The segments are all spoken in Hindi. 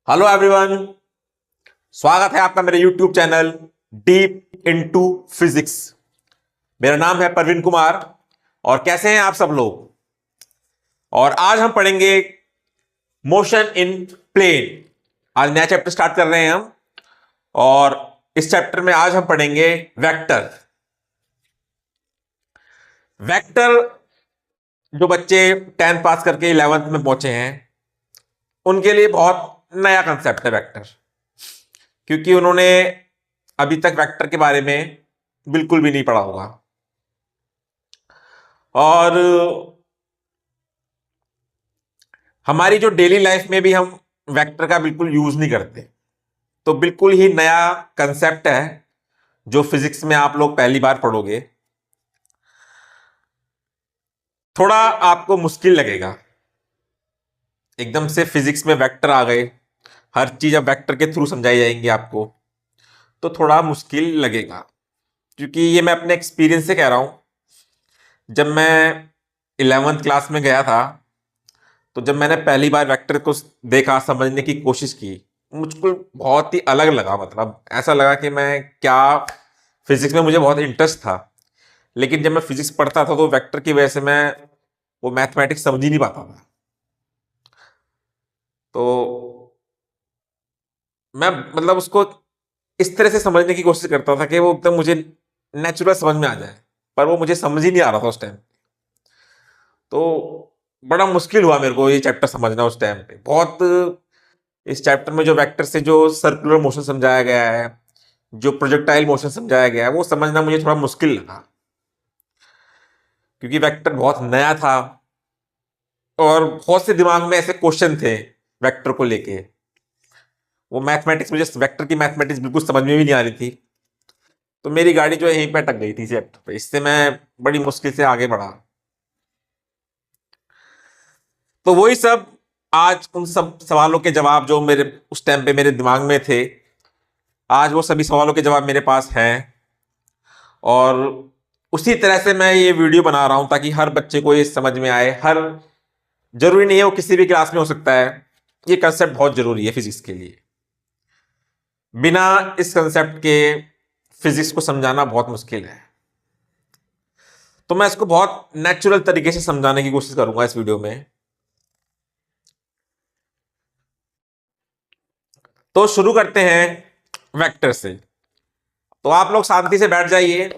Hello everyone. स्वागत है आपका मेरे YouTube channel deep into physics. मेरा नाम है परवीन कुमार। और कैसे हैं आप सब लोग। और आज हम पढ़ेंगे मोशन इन प्लेन। आज नया चैप्टर स्टार्ट कर रहे हैं हम। और इस चैप्टर में आज हम पढ़ेंगे वेक्टर। वेक्टर जो बच्चे 10th पास करके 11th में पहुंचे हैं उनके लिए बहुत नया कंसेप्ट है वेक्टर, क्योंकि उन्होंने अभी तक वेक्टर के बारे में बिल्कुल भी नहीं पढ़ा होगा। और हमारी जो डेली लाइफ में भी हम वेक्टर का बिल्कुल यूज नहीं करते, तो बिल्कुल ही नया कंसेप्ट है जो फिजिक्स में आप लोग पहली बार पढ़ोगे। थोड़ा आपको मुश्किल लगेगा, एकदम से फिजिक्स में वेक्टर आ गए, हर चीज अब वेक्टर के थ्रू समझाई जाएंगी आपको, तो थोड़ा मुश्किल लगेगा। क्योंकि ये मैं अपने एक्सपीरियंस से कह रहा हूं। जब मैं 11th क्लास में गया था, तो जब मैंने पहली बार वेक्टर को देखा, समझने की कोशिश की, मुझको बहुत ही अलग लगा। मतलब ऐसा लगा कि मैं क्या, फिजिक्स में मुझे बहुत इंटरेस्ट था, लेकिन जब मैं फिजिक्स पढ़ता था तो वेक्टर की वजह से मैं वो मैथमेटिक्स समझ ही नहीं पाता था। तो मैं मतलब उसको इस तरह से समझने की कोशिश करता था कि वो एकदम मुझे नेचुरल समझ में आ जाए, पर वो मुझे समझ ही नहीं आ रहा था उस टाइम। तो बड़ा मुश्किल हुआ मेरे को ये चैप्टर समझना उस टाइम पे बहुत। इस चैप्टर में जो वेक्टर से जो सर्कुलर मोशन समझाया गया है, जो प्रोजेक्टाइल मोशन समझाया गया है, वो समझना मुझे थोड़ा मुश्किल लगा, क्योंकि वेक्टर बहुत नया था और बहुत से दिमाग में ऐसे क्वेश्चन थे वेक्टर को लेके। वो मैथमेटिक्स, मुझे वेक्टर की मैथमेटिक्स बिल्कुल समझ में भी नहीं आ रही थी। तो मेरी गाड़ी जो है यहीं पे अटक गई थी चैप्टर पे, इससे मैं बड़ी मुश्किल से आगे बढ़ा। तो वही सब, आज उन सब सवालों के जवाब जो मेरे उस टाइम पे मेरे दिमाग में थे, आज वो सभी सवालों के जवाब मेरे पास हैं। और उसी तरह से मैं ये वीडियो बना रहा हूं ताकि हर बच्चे को ये समझ में आए। हर, जरूरी नहीं है वो किसी भी क्लास में हो सकता है। ये कंसेप्ट बहुत जरूरी है फिजिक्स के लिए। बिना इस कंसेप्ट के फिजिक्स को समझाना बहुत मुश्किल है। तो मैं इसको बहुत नेचुरल तरीके से समझाने की कोशिश करूंगा इस वीडियो में। तो शुरू करते हैं वेक्टर से। तो आप लोग शांति से बैठ जाइए,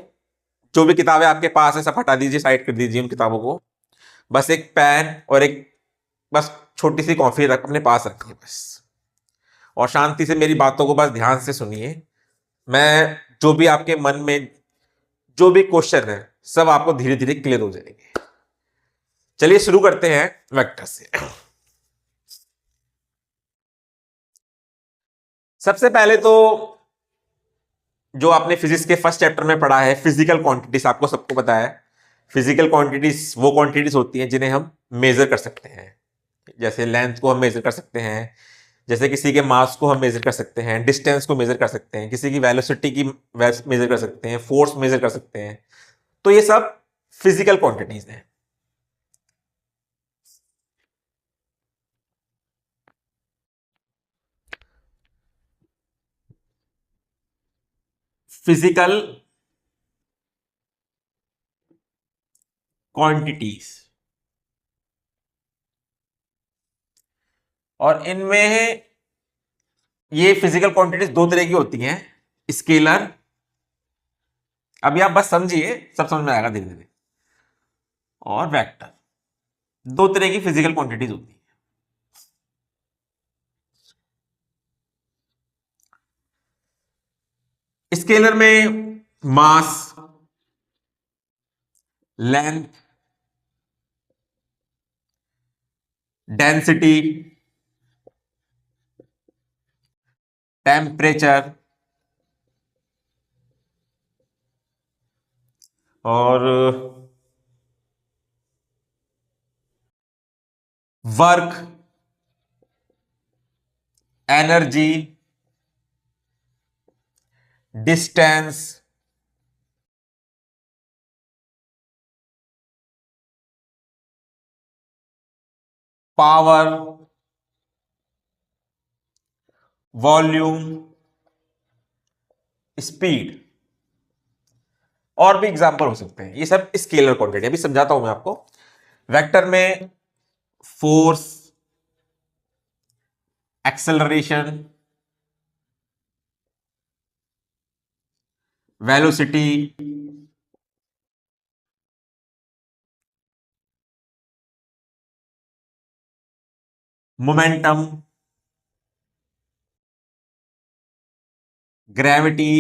जो भी किताबें आपके पास है सब हटा दीजिए, साइड कर दीजिए उन किताबों को। बस एक पेन और एक, बस छोटी सी कॉफी रख अपने पास रखिए बस। और शांति से मेरी बातों को बस ध्यान से सुनिए। मैं जो भी आपके मन में जो भी क्वेश्चन है सब आपको धीरे धीरे क्लियर हो जाएंगे। चलिए शुरू करते हैं वेक्टर से। सबसे पहले तो जो आपने फिजिक्स के फर्स्ट चैप्टर में पढ़ा है, फिजिकल क्वांटिटीज, आपको सबको पता है फिजिकल क्वांटिटीज वो क्वांटिटीज होती हैं जिन्हें हम मेजर कर सकते हैं। जैसे लेंथ को हम मेजर कर सकते हैं, जैसे किसी के मास को हम मेजर कर सकते हैं, डिस्टेंस को मेजर कर सकते हैं, किसी की वेलोसिटी की मेजर कर सकते हैं, फोर्स मेजर कर सकते हैं। तो ये सब फिजिकल क्वांटिटीज हैं। फिजिकल क्वांटिटीज, और इनमें ये फिजिकल क्वांटिटीज दो तरह की होती हैं। स्केलर, अभी आप बस समझिए, सब समझ में आएगा धीरे धीरे। और वेक्टर, दो तरह की फिजिकल क्वांटिटीज होती है। स्केलर में मास, लेंथ, डेंसिटी, टेम्परेचर और work, energy, distance, power, volume, speed, और भी एग्जांपल हो सकते हैं। ये सब स्केलर क्वांटिटी। अभी समझाता हूं मैं आपको। वेक्टर में force, acceleration, velocity, momentum, gravity,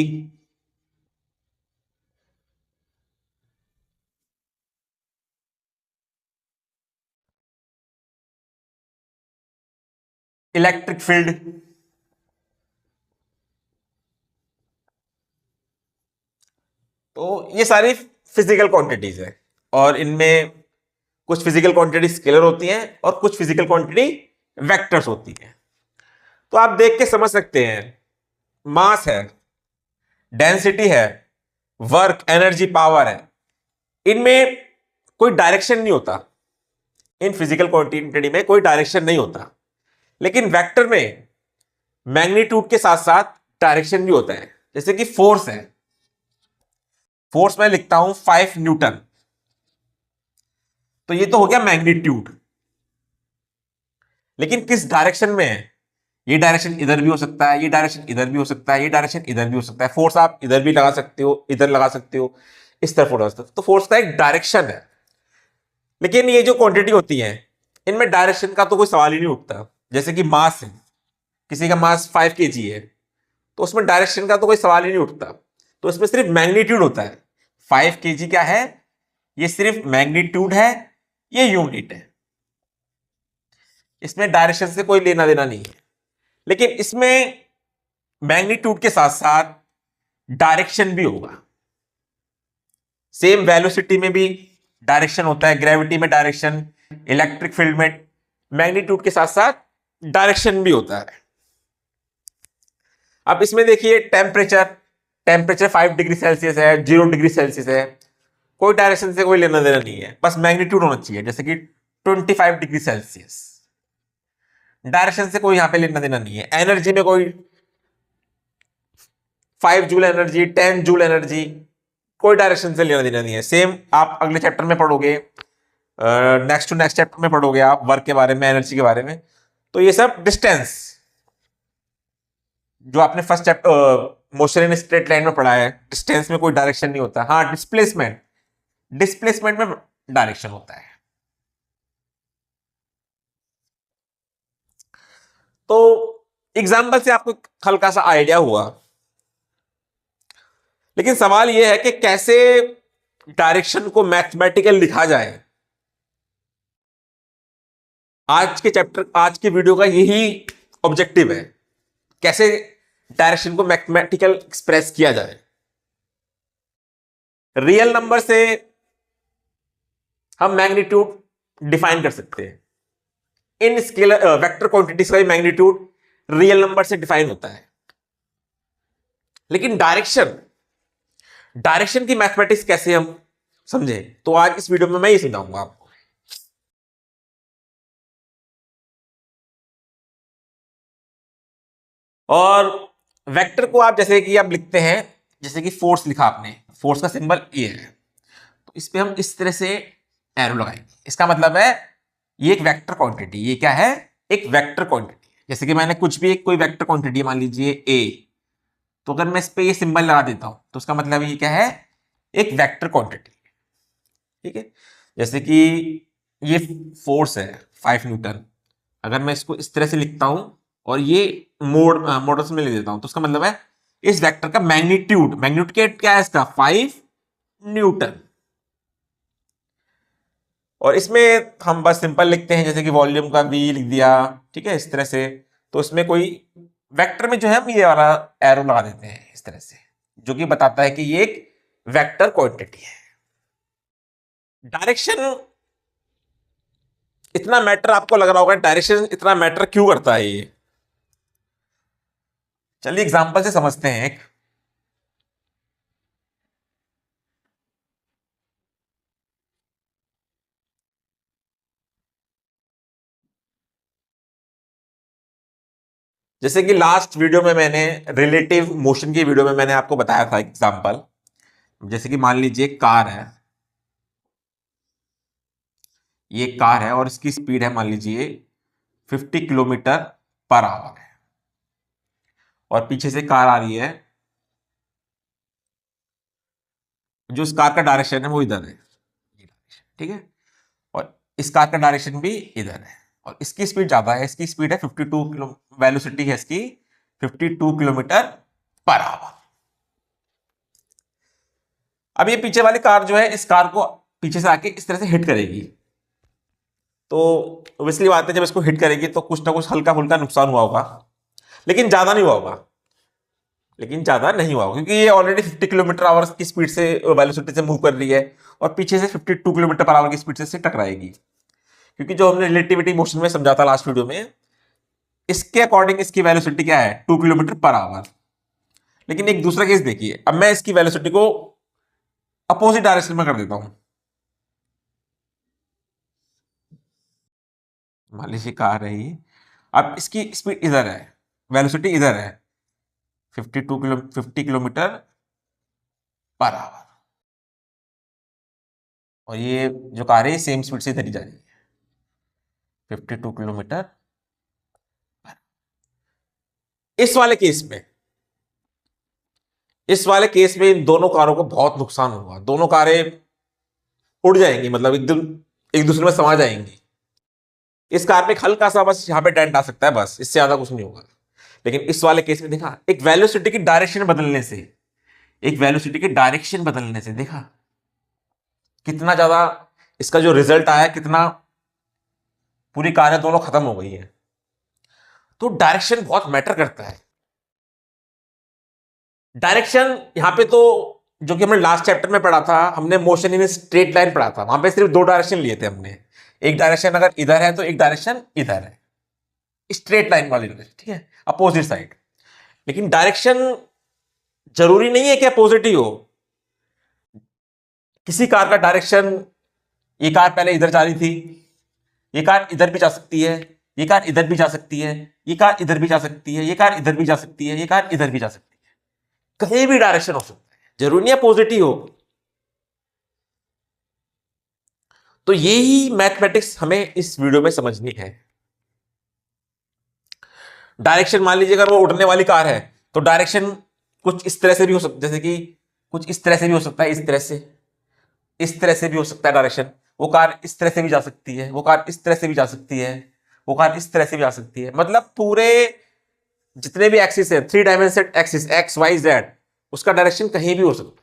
electric field, तो ये सारी फिजिकल क्वांटिटीज है। और इनमें कुछ फिजिकल क्वांटिटी स्केलर होती हैं और कुछ फिजिकल क्वांटिटी वेक्टर्स होती हैं। तो आप देख के समझ सकते हैं, मास है, डेंसिटी है, वर्क, एनर्जी, पावर है। इनमें कोई डायरेक्शन नहीं होता। इन फिजिकल क्वांटिटी में कोई डायरेक्शन नहीं होता। लेकिन वेक्टर में मैग्नीट्यूड के साथ साथ डायरेक्शन भी होता है। जैसे कि फोर्स है, फोर्स मैं लिखता हूं 5 न्यूटन, तो ये तो हो गया मैग्नीट्यूड। लेकिन किस डायरेक्शन में है? ये डायरेक्शन इधर भी हो सकता है, ये डायरेक्शन इधर भी हो सकता है, ये डायरेक्शन इधर भी हो सकता है। फोर्स आप इधर भी लगा सकते हो, इधर लगा सकते हो, इस तरफ लगा सकते हो। तो फोर्स का एक डायरेक्शन है। लेकिन ये जो क्वांटिटी होती है, इनमें डायरेक्शन का तो कोई सवाल ही नहीं उठता। जैसे कि मास है, किसी का मास 5 kg है, तो उसमें डायरेक्शन का तो कोई सवाल ही नहीं उठता। तो इसमें सिर्फ मैग्नीट्यूड होता है। 5 kg क्या है? ये सिर्फ मैग्नीट्यूड है, ये यूनिट है। इसमें डायरेक्शन से कोई लेना देना नहीं है। लेकिन इसमें मैग्नीट्यूड के साथ साथ डायरेक्शन भी होगा। सेम वेलोसिटी में भी डायरेक्शन होता है, ग्रेविटी में डायरेक्शन, इलेक्ट्रिक फील्ड में मैग्नीट्यूड के साथ साथ डायरेक्शन भी होता है। अब इसमें देखिए, टेम्परेचर, टेम्परेचर 5 डिग्री सेल्सियस है, 0 डिग्री सेल्सियस है, कोई डायरेक्शन से कोई लेना देना नहीं है, बस मैग्नीट्यूड होना चाहिए। जैसे कि 25 डिग्री सेल्सियस, डायरेक्शन से कोई यहां पे लेना देना नहीं है। एनर्जी में कोई 5 जूल एनर्जी, 10 जूल एनर्जी, कोई डायरेक्शन से लेना देना नहीं है। सेम आप अगले चैप्टर में पढ़ोगे, नेक्स्ट टू नेक्स्ट चैप्टर में पढ़ोगे आप वर्क के बारे में, एनर्जी के बारे में। तो ये सब डिस्टेंस जो आपने first chapter motion in straight line में पढ़ा है, डिस्टेंस में कोई डायरेक्शन नहीं होता। हाँ, डिस्प्लेसमेंट, डिस्प्लेसमेंट में डायरेक्शन होता है। तो एग्जाम्पल से आपको हल्का सा आइडिया हुआ। लेकिन सवाल यह है कि कैसे डायरेक्शन को मैथमेटिकल लिखा जाए। आज के चैप्टर, आज के वीडियो का यही ऑब्जेक्टिव है, कैसे डायरेक्शन को मैथमेटिकल एक्सप्रेस किया जाए। रियल नंबर से हम मैग्नीट्यूड डिफाइन कर सकते हैं। इन स्केलर वेक्टर क्वांटिटीज का मैग्नीट्यूड रियल नंबर से डिफाइन होता है। लेकिन डायरेक्शन, डायरेक्शन की मैथमेटिक्स कैसे हम समझे, तो आज इस वीडियो में मैं ये समझाऊंगा आपको। और वेक्टर को आप जैसे कि आप लिखते हैं, जैसे कि फोर्स लिखा आपने, फोर्स का सिंबल ये है, तो इस पे हम इस तरह से एरो लगाएंगे। इसका मतलब है ये एक वेक्टर क्वांटिटी। ये क्या है? एक वेक्टर क्वांटिटी। जैसे कि मैंने कुछ भी एक कोई वेक्टर क्वांटिटी मान लीजिए ए, तो अगर मैं इस पे ये सिंबल लगा देता हूं तो उसका मतलब ये क्या है? एक वेक्टर क्वांटिटी। ठीक है। जैसे कि ये फोर्स है 5 न्यूटन, अगर मैं इसको इस तरह से लिखता हूं और ये मॉडल्स में लिख देता हूं, तो उसका मतलब है इस वेक्टर का मैग्नीट्यूड, मैग्नीट्यूड क्या है इसका? 5 न्यूटन। और इसमें हम बस सिंपल लिखते हैं, जैसे कि वॉल्यूम का वी लिख दिया, ठीक है, इस तरह से। तो इसमें कोई वेक्टर में जो है हम ये वाला एरो लगा देते हैं इस तरह से, जो कि बताता है कि ये एक वेक्टर क्वांटिटी है। डायरेक्शन इतना मैटर आपको लग रहा होगा, डायरेक्शन इतना मैटर क्यों करता है ये? चलिए एग्जांपल से समझते हैं एक। जैसे कि लास्ट वीडियो में मैंने रिलेटिव मोशन की वीडियो में मैंने आपको बताया था एग्जांपल, जैसे कि मान लीजिए कार है, ये कार है और इसकी स्पीड है मान लीजिए 50 किलोमीटर पर आवर है, और पीछे से कार आ रही है, जो इस कार का डायरेक्शन है वो इधर है, ठीक है, और इस कार का डायरेक्शन भी इधर है, और इसकी स्पीड ज्यादा है, इसकी स्पीड है 52 किलो, वेलोसिटी है इसकी 52 किलोमीटर पर आवर। अब ये पीछे वाली कार जो है इस कार को पीछे से आके इस तरह से हिट करेगी, तो ऑब्वियसली बात है जब इसको हिट करेगी तो कुछ ना कुछ हल्का फुल्का नुकसान हुआ होगा, लेकिन ज्यादा नहीं हुआ होगा, क्योंकि ये ऑलरेडी 50 किलोमीटर आवर की स्पीड से वेलोसिटी से मूव कर रही है और पीछे से 52 किलोमीटर पर आवर की स्पीड से टकराएगी, क्योंकि जो हमने रिलेटिविटी मोशन में समझा था लास्ट वीडियो में, इसके अकॉर्डिंग इसकी वेलोसिटी क्या है 2 किलोमीटर पर आवर। लेकिन एक दूसरा केस देखिए, अब मैं इसकी वेलोसिटी को अपोजिट डायरेक्शन में कर देता हूं, मान लीजिए कार रही, अब इसकी स्पीड इधर है, वेलोसिटी इधर है 50 किलोमीटर पर आवर, और ये जो कार है सेम स्पीड से इधर ही जा रही है 52 किलोमीटर। इस वाले केस में इन दोनों कारों को बहुत नुकसान होगा, दोनों कारें उड़ जाएंगी, मतलब एकदम एक दूसरे में समा जाएंगी। इस कार में हल्का सा बस यहां पे डेंट आ सकता है, बस इससे ज्यादा कुछ नहीं होगा। लेकिन इस वाले केस में देखा, एक वेलोसिटी की डायरेक्शन बदलने से देखा कितना ज्यादा इसका जो रिजल्ट आया, कितना पूरी कारें दोनों खत्म हो गई हैं। तो डायरेक्शन बहुत मैटर करता है। डायरेक्शन यहां पे तो जो कि हमने लास्ट चैप्टर में पढ़ा था, हमने मोशन इन स्ट्रेट लाइन पढ़ा था, वहां पे सिर्फ दो डायरेक्शन लिए थे हमने, एक डायरेक्शन अगर इधर है तो एक डायरेक्शन इधर है, स्ट्रेट लाइन वाली डायरेक्शन, ठीक है, अपोजिट साइड। लेकिन डायरेक्शन जरूरी नहीं है कि अपोजिट ही हो। किसी कार का डायरेक्शन, ये कार पहले इधर जा रही थी, ये कार इधर भी जा सकती है, ये कार इधर भी जा सकती है, ये कार इधर भी जा सकती है, ये कार इधर भी जा सकती है, ये कार इधर भी जा सकती है, कहीं भी डायरेक्शन हो सकता है, जरूरी नहीं अपोजिट ही हो। तो यही मैथमेटिक्स हमें इस वीडियो में समझनी है। डायरेक्शन मान लीजिए अगर वो उड़ने वाली कार है तो डायरेक्शन कुछ इस तरह से भी हो सकता है, जैसे कि कुछ इस तरह से भी हो सकता है, इस तरह से भी हो सकता है डायरेक्शन, वो कार इस तरह से भी जा सकती है, वो कार इस तरह से भी जा सकती है, वो कार इस तरह से भी जा सकती है, मतलब पूरे जितने भी एक्सिस है, 3 dimension axis X Y Z, उसका डायरेक्शन कहीं भी हो सकता है।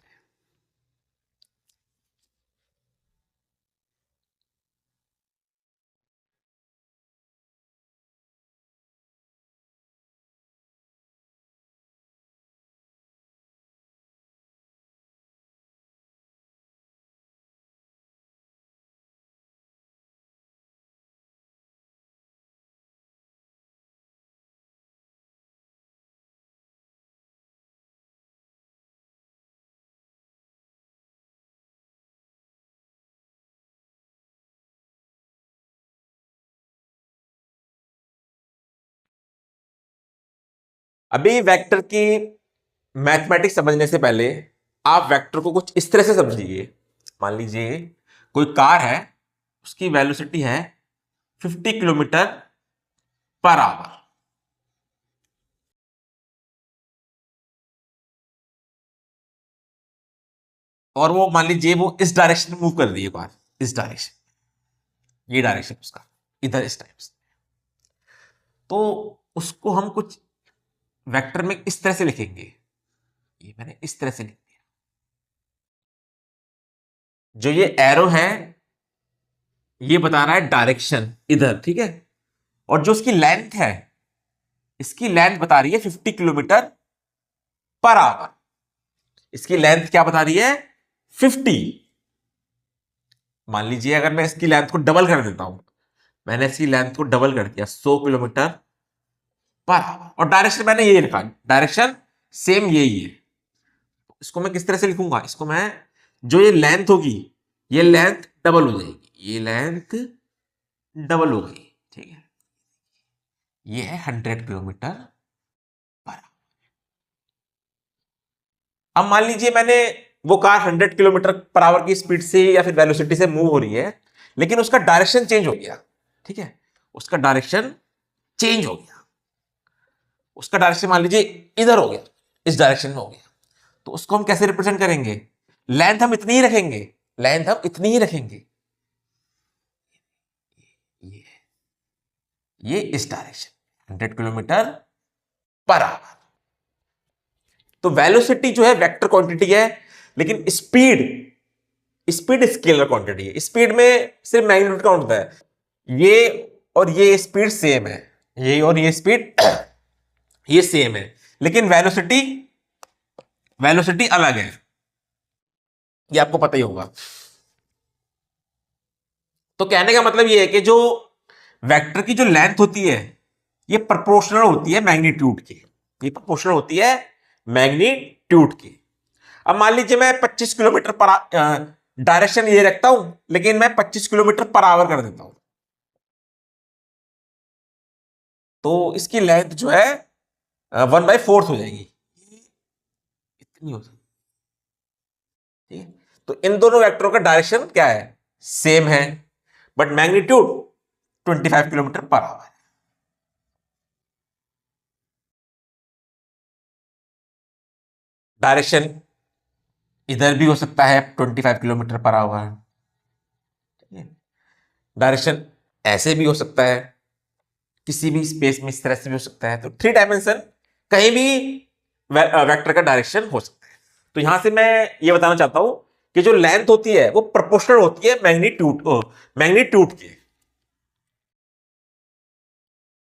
अभी वेक्टर की मैथमेटिक्स समझने से पहले आप वेक्टर को कुछ इस तरह से समझिए। मान लीजिए कोई कार है, उसकी वेलोसिटी है 50 किलोमीटर पर आवर, और वो मान लीजिए वो इस डायरेक्शन में मूव कर रही है कार, इस डायरेक्शन, ये डायरेक्शन उसका इधर इस टाइप से, तो उसको हम कुछ वेक्टर में इस तरह से लिखेंगे, ये मैंने इस तरह से लिख दिया, जो ये एरो है ये बता रहा है डायरेक्शन इधर, ठीक है, और जो उसकी लेंथ है, इसकी लेंथ बता रही है 50 किलोमीटर पर आवर, इसकी लेंथ क्या बता रही है 50। मान लीजिए अगर मैं इसकी लेंथ को डबल कर देता हूं, मैंने इसकी लेंथ को डबल कर दिया 100 किलोमीटर पर आवर, और डायरेक्शन मैंने ये लिखा, डायरेक्शन सेम यही है, इसको मैं किस तरह से लिखूंगा, इसको मैं, जो ये लेंथ होगी ये लेंथ डबल हो जाएगी, ये लेंथ डबल हो गई, ठीक है, ये है 100 किलोमीटर अब मान लीजिए मैंने वो कार 100 किलोमीटर पर आवर की स्पीड से या फिर वेलोसिटी से मूव हो रही है, लेकिन उसका डायरेक्शन चेंज हो गया। ठीक है, उसका डायरेक्शन चेंज हो गया, उसका डायरेक्शन मान लीजिए इधर हो गया, इस डायरेक्शन में हो गया, तो उसको हम कैसे रिप्रेजेंट करेंगे? लेंथ हम इतनी ही रखेंगे, लेंथ हम इतनी ही रखेंगे, ये ये इस डायरेक्शन 100 किलोमीटर पर आवर। तो वेलोसिटी जो है वेक्टर क्वांटिटी है, लेकिन स्पीड स्पीड स्केलर क्वांटिटी है। स्पीड में सिर्फ मैग्नीट्यूड काउंट होता है। ये और ये स्पीड सेम है, ये और ये स्पीड ये सेम है, लेकिन वेलोसिटी वेलोसिटी अलग है, ये आपको पता ही होगा। तो कहने का मतलब ये है कि जो वेक्टर की जो लेंथ होती है ये प्रोपोर्शनल होती है मैग्नीट्यूड की, ये प्रोपोर्शनल होती है मैग्नीट्यूड की। अब मान लीजिए मैं 25 किलोमीटर पर डायरेक्शन ये रखता हूं, लेकिन मैं 25 किलोमीटर पर आवर कर देता हूं, तो इसकी लेंथ जो है 1/4 हो जाएगी, इतनी हो जाएगी। ठीक है, तो इन दोनों वेक्टरों का डायरेक्शन क्या है? सेम है, but magnitude 25 kilometre per hour. Direction इधर भी हो सकता है 25 किलोमीटर पर आवर, डायरेक्शन ऐसे भी हो सकता है, किसी भी स्पेस में इस तरह से भी हो सकता है। तो 3 डायमेंशन कहीं भी वेक्टर का डायरेक्शन हो सकता है। तो यहां से मैं ये बताना चाहता हूं कि जो लेंथ होती है वो प्रोपोर्शनल होती है मैग्नीट्यूड की।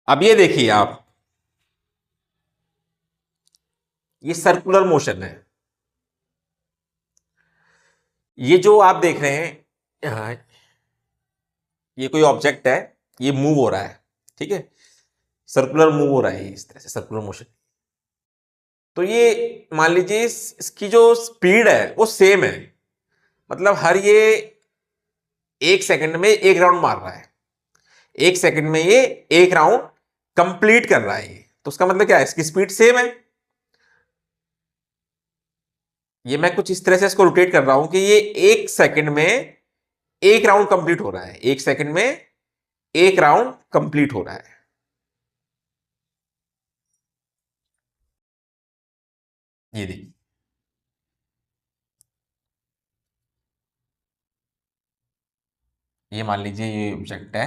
अब ये देखिए आप, ये सर्कुलर मोशन है, ये जो आप देख रहे हैं ये कोई ऑब्जेक्ट है, ये मूव हो रहा है। ठीक है, सर्कुलर मूव हो रहा है इस तरह से, सर्कुलर मोशन। तो ये मान लीजिए इसकी जो स्पीड है वो सेम है, मतलब हर ये 1 सेकंड में 1 राउंड मार रहा है, 1 सेकंड में ये 1 राउंड कंप्लीट कर रहा है। ये तो उसका मतलब क्या है? इसकी स्पीड सेम है। ये मैं कुछ इस तरह से इसको रोटेट कर रहा हूं कि ये 1 सेकंड में 1 राउंड कंप्लीट हो रहा है, 1 सेकंड में 1 राउंड कंप्लीट हो रहा है। ये देखिए, ये मान लीजिए ये ऑब्जेक्ट है,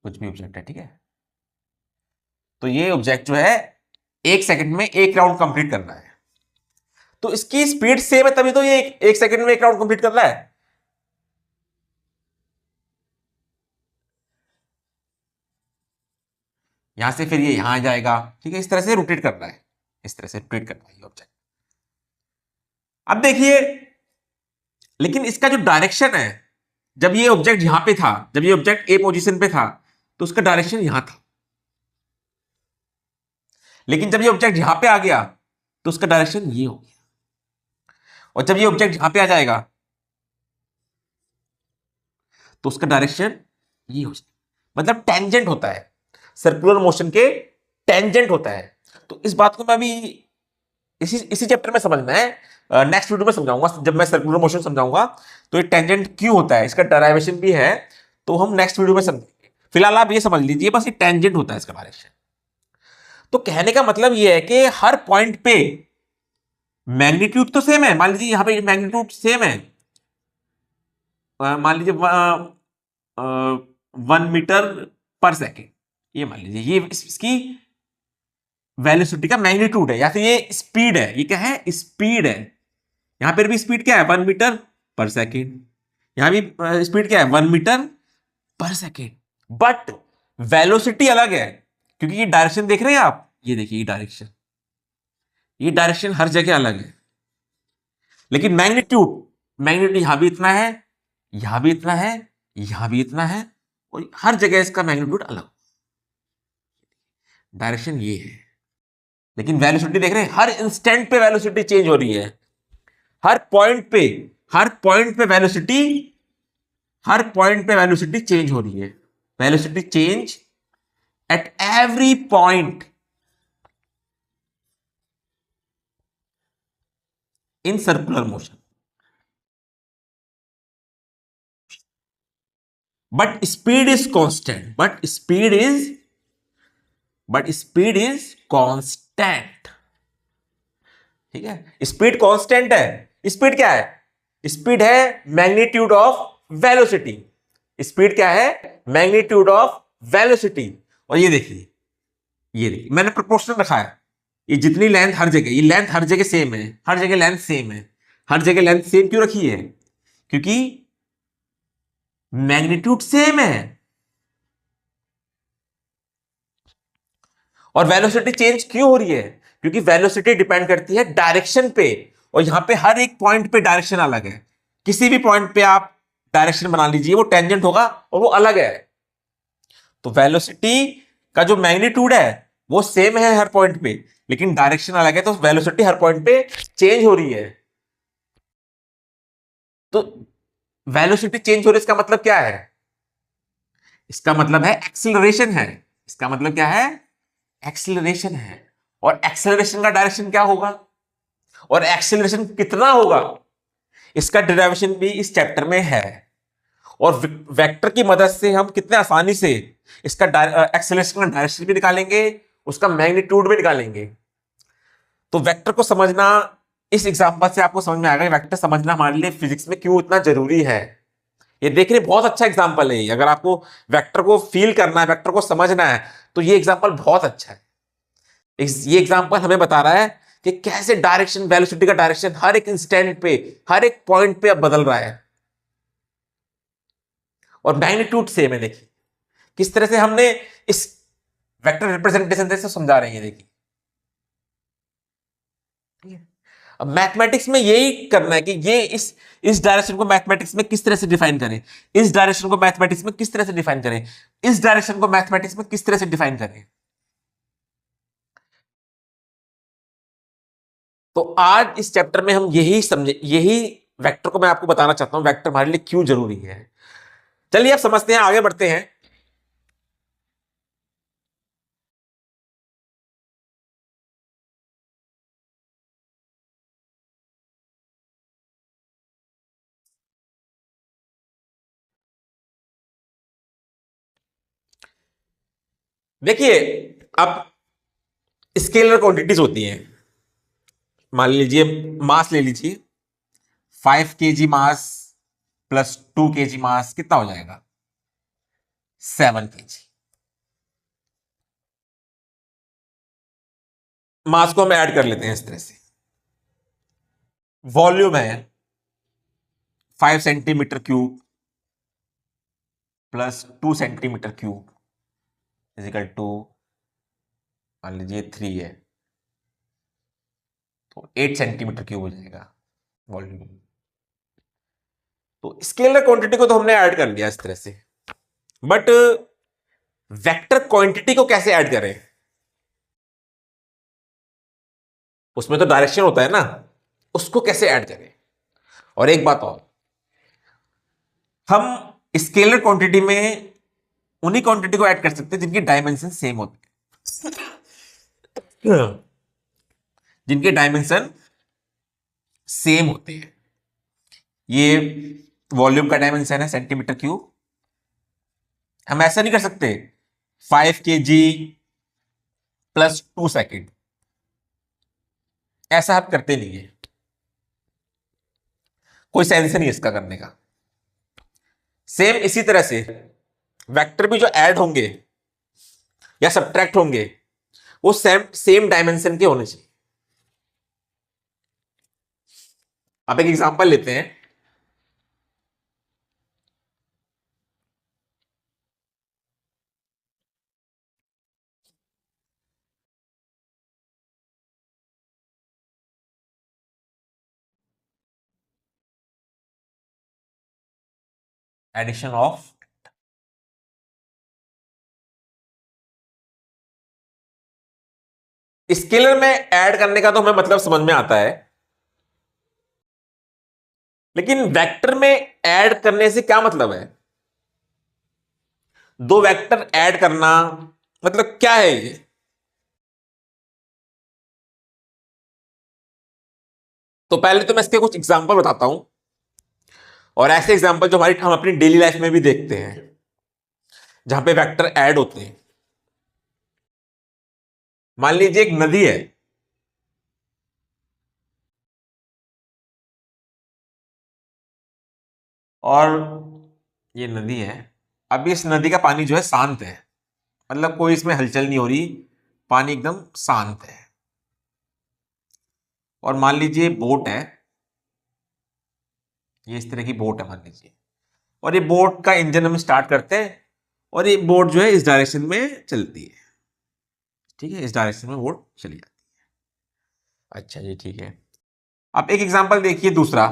कुछ भी ऑब्जेक्ट है। ठीक है, तो ये ऑब्जेक्ट जो है 1 सेकंड में 1 राउंड कंप्लीट कर रहा है, तो इसकी स्पीड सेम है, तभी तो ये 1 सेकंड में 1 राउंड कंप्लीट कर रहा है। यहां से फिर ये यहां आ जाएगा। ठीक है, इस तरह से रोटेट कर रहा है, इस तरह से रोटेट कर रहा है ये ऑब्जेक्ट। अब देखिए, लेकिन इसका जो डायरेक्शन है, जब ये ऑब्जेक्ट यहां पे था, जब ये ऑब्जेक्ट ए पोजीशन पे था, तो उसका डायरेक्शन यहां था, लेकिन जब ये ऑब्जेक्ट यहां पे आ गया तो उसका डायरेक्शन ये हो गया, और जब ये ऑब्जेक्ट यहां पे आ जाएगा तो उसका डायरेक्शन ये हो जाएगा। मतलब टेंजेंट होता है, सर्कुलर मोशन के टेंजेंट होता है। तो इस बात को मैं अभी इसी इसी चैप्टर में समझना है, नेक्स्ट वीडियो में समझाऊंगा। जब मैं सर्कुलर मोशन समझाऊंगा तो ये टेंजेंट क्यों होता है, इसका डेरिवेशन भी है, तो हम नेक्स्ट वीडियो में समझेंगे। फिलहाल आप ये समझ लीजिए बस, ये टेंजेंट होता है इसका डायरेक्शन। तो कहने का मतलब ये है कि हर पॉइंट पे मैग्नीट्यूड तो सेम है। मान लीजिए यहां पे मैग्नीट्यूड सेम है, मान लीजिए 1 मीटर पर सेकेंड, ये मान लीजिए ये इसकी वेलोसिटी का मैग्नीट्यूड है, या फिर ये स्पीड है। ये क्या है? स्पीड है। यहां पर भी स्पीड क्या है? 1 मीटर पर सेकेंड। यहां भी स्पीड क्या है? 1 मीटर पर सेकेंड। बट वेलोसिटी अलग है, क्योंकि ये डायरेक्शन देख रहे हैं आप, ये देखिए ये डायरेक्शन हर जगह अलग है। लेकिन मैग्नीट्यूड मैग्नीट्यूड यहां भी इतना है, यहां भी इतना है, यहां भी इतना है, और हर जगह इसका मैग्नीट्यूड अलग, डायरेक्शन ये है। लेकिन वेलोसिटी देख रहे हैं, हर इंस्टेंट पे वेलोसिटी चेंज हो रही है, हर पॉइंट पे हर पॉइंट पे वेलोसिटी हर पॉइंट पे वेलोसिटी चेंज हो रही है। Velocity change at every point. In circular motion, but speed is constant, but speed is constant. ठीक है, स्पीड कांस्टेंट है। स्पीड क्या है? स्पीड है मैग्नीट्यूड ऑफ वेलोसिटी। स्पीड क्या है? Magnitude of velocity. और ये देखिए मैंने प्रोपोर्शनल रखा है। ये जितनी लेंथ हर जगह, ये लेंथ हर जगह सेम है, हर जगह लेंथ सेम है। हर जगह लेंथ सेम क्यों रखी है? क्योंकि मैग्नीट्यूड सेम है। और वेलोसिटी चेंज क्यों हो रही है? क्योंकि वेलोसिटी डिपेंड करती है डायरेक्शन पे, और यहां पे हर एक पॉइंट पे डायरेक्शन अलग है। किसी भी पॉइंट पे आप डायरेक्शन बना लीजिए, वो टेंजेंट होगा और वो अलग है। तो वेलोसिटी का जो मैग्नीट्यूड है वो सेम है हर पॉइंट पे, लेकिन डायरेक्शन अलग है, तो वेलोसिटी हर पॉइंट पे चेंज हो रही है। तो वेलोसिटी चेंज हो रही है, इसका मतलब क्या है? इसका मतलब है एक्सीलरेशन है। इसका मतलब क्या है? एक्सीलरेशन है। और एक्सीलरेशन का डायरेक्शन क्या होगा, और एक्सीलरेशन कितना होगा, इसका डेरिवेशन भी इस चैप्टर में है। और वेक्टर की मदद से हम कितने आसानी से इसका एक्सीलरेशन का डायरेक्शन भी निकालेंगे, उसका मैग्नीट्यूड भी निकालेंगे। तो वेक्टर को समझना, इस एग्जांपल से आपको समझ में आएगा वेक्टर समझना हमारे लिए फिजिक्स में क्यों इतना जरूरी है। ये देखने बहुत अच्छा एग्जांपल है। अगर आपको वेक्टर को फील करना है, वेक्टर को समझना है, तो ये एग्जांपल बहुत अच्छा है। ये एग्जांपल हमें बता रहा है कि कैसे डायरेक्शन, वेलोसिटी का डायरेक्शन हर एक इंस्टेंट पे, हर एक पॉइंट पे अब बदल रहा है, और मैग्नीट्यूड सेम है। देखिए किस तरह से हमने इस वेक्टर रिप्रेजेंटेशन से समझा रहे हैं। देखिए अब मैथमेटिक्स में यही करना है कि ये इस डायरेक्शन को मैथमेटिक्स में किस तरह से डिफाइन करें, इस डायरेक्शन को मैथमेटिक्स में किस तरह से डिफाइन करें, इस डायरेक्शन को मैथमेटिक्स में किस तरह से डिफाइन करें। तो आज इस चैप्टर में हम यही समझे, यही वेक्टर को मैं आपको बताना चाहता हूं, वेक्टर हमारे लिए क्यों जरूरी है। चलिए अब समझते हैं, आगे बढ़ते हैं। देखिए अब स्केलर क्वांटिटीज होती हैं। मान लीजिए मास ले लीजिए, 5 kg मास प्लस 2 kg मास कितना हो जाएगा? 7 kg। मास को हम ऐड कर लेते हैं इस तरह से। वॉल्यूम है 5 cm³ plus 2 cm³ is equal to, मान लीजिए 3 है, तो 8 cm³ हो जाएगा वॉल्यूम। तो स्केलर क्वांटिटी को तो हमने ऐड कर लिया इस तरह से, बट वेक्टर क्वांटिटी को कैसे ऐड करें? उसमें तो डायरेक्शन होता है ना, उसको कैसे ऐड करें? और एक बात और, हम स्केलर क्वांटिटी में उन्हीं क्वांटिटी को ऐड कर सकते हैं जिनकी डायमेंशन सेम होते हैं, जिनके डायमेंशन सेम होते हैं। ये वॉल्यूम का डायमेंशन है cm³। हम ऐसा नहीं कर सकते 5 kg प्लस 2 सेकेंड, ऐसा हम करते नहीं है, कोई सेंस नहीं इसका करने का। सेम इसी तरह से वेक्टर भी जो ऐड होंगे या सब्ट्रैक्ट होंगे, वो सेम सेम डायमेंशन के होने चाहिए। आप एक एग्जांपल लेते हैं। एडिशन ऑफ, स्केलर में ऐड करने का तो हमें मतलब समझ में आता है, लेकिन वेक्टर में ऐड करने से क्या मतलब है? दो वेक्टर ऐड करना मतलब क्या है ये? तो पहले तो मैं इसके कुछ एग्जांपल बताता हूं, और ऐसे एग्जांपल जो हम अपनी डेली लाइफ में भी देखते हैं, जहां पे वेक्टर ऐड होते हैं। मान लीजिए एक नदी है, और ये नदी है। अब इस नदी का पानी जो है शांत है, मतलब कोई इसमें हलचल नहीं हो रही, पानी एकदम शांत है। और मान लीजिए बोट है, ये इस तरह की बोट है मान लीजिए, और ये बोट का इंजन हम स्टार्ट करते हैं, और ये बोट जो है इस डायरेक्शन में चलती है। ठीक है, इस डायरेक्शन में बोट चली जाती है। अच्छा जी, ठीक है। अब एक एग्जांपल देखिए दूसरा।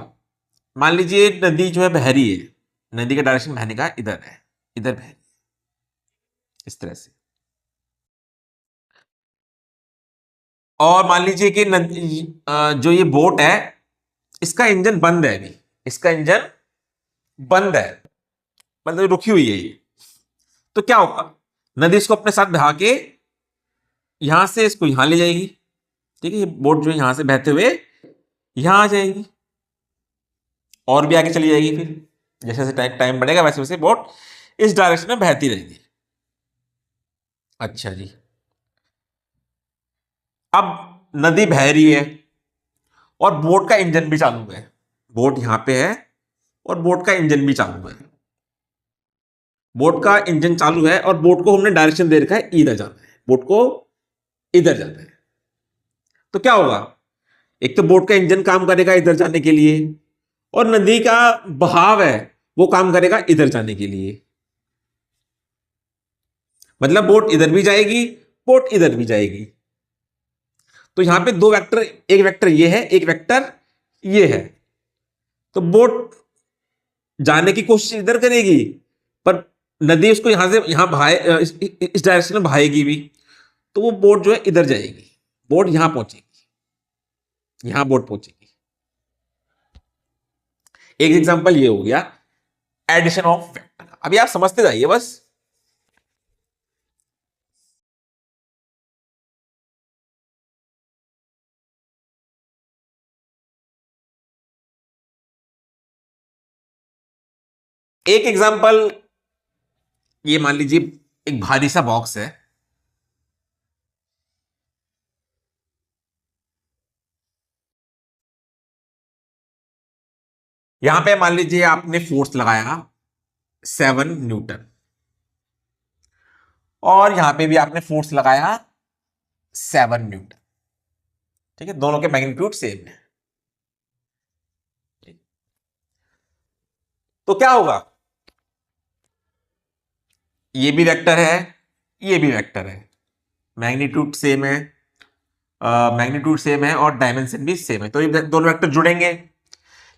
मान लीजिए नदी जो है बह रही है, नदी का डायरेक्शन बहने का इधर है, इधर बह रही है इस तरह से। और मान लीजिए कि नदी जो ये बोट है, इसका इंजन बंद है अभी, इसका इंजन बंद है, मतलब रुकी हुई है ये। तो क्या होगा, नदी इसको अपने साथ बहा के यहां से इसको यहां ले जाएगी। ठीक है, ये बोट जो है यहां से बहते हुए यहां आ जाएगी, और भी आगे चली जाएगी। फिर जैसे जैसे टाइम टाइम बढ़ेगा वैसे वैसे बोट इस डायरेक्शन में बहती रहेगी। अच्छा जी। अब नदी बह रही है और बोट का इंजन भी चालू है, बोट यहां पे है और बोट का इंजन भी चालू है। बोट का इंजन चालू है और बोट को हमने डायरेक्शन दे रखा है, इधर जाना है, बोट को इधर जाना है। तो क्या होगा, एक तो बोट का इंजन काम करेगा इधर जाने के लिए, और नदी का बहाव है वो काम करेगा इधर जाने के लिए। मतलब बोट इधर भी जाएगी, बोट इधर भी जाएगी। तो यहां पे दो वेक्टर, एक वेक्टर ये है, एक वेक्टर ये है। तो बोट जाने की कोशिश इधर करेगी, पर नदी उसको यहां से यहां इस डायरेक्शन में बहाएगी भी। तो वो बोट जो है इधर जाएगी, बोट यहां पहुंचेगी, यहां बोट पहुंचेगी। एक एग्जांपल ये हो गया एडिशन ऑफ वेक्टर। अभी आप समझते जाइए बस। एक एग्जांपल, ये मान लीजिए एक भारी सा बॉक्स है, यहां पे मान लीजिए आपने फोर्स लगाया 7 न्यूटन, और यहां पे भी आपने फोर्स लगाया 7 न्यूटन। ठीक है, दोनों के मैग्नीट्यूड सेम है। तो क्या होगा, ये भी वेक्टर है, ये भी वेक्टर है, मैग्नीट्यूड सेम है, मैग्नीट्यूड सेम है और डायमेंशन भी सेम है, तो ये दोनों वेक्टर जुड़ेंगे।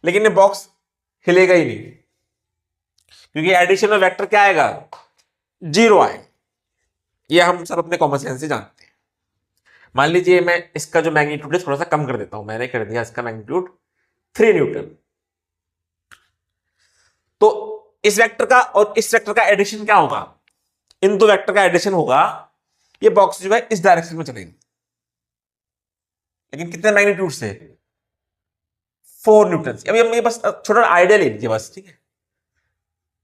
लेकिन ये बॉक्स हिलेगा ही नहीं, क्योंकि एडिशन में वेक्टर क्या आएगा, 0 आएगा। ये हम सब अपने कॉमन सेंस से जानते हैं। मान लीजिए मैं इसका जो मैग्नीट्यूड है थोड़ा सा कम कर देता हूं, मैंने कर दिया इसका मैग्नीट्यूड 3 न्यूटन। तो इस वेक्टर का और इस वेक्टर का एडिशन क्या होगा, इन दो वेक्टर का एडिशन होगा, ये बॉक्स जो है इस डायरेक्शन में चलेगी, लेकिन कितने मैग्नीट्यूड से, 4 न्यूटन। अभी हम ये बस छोटा आइडिया ले लीजिए बस, ठीक है।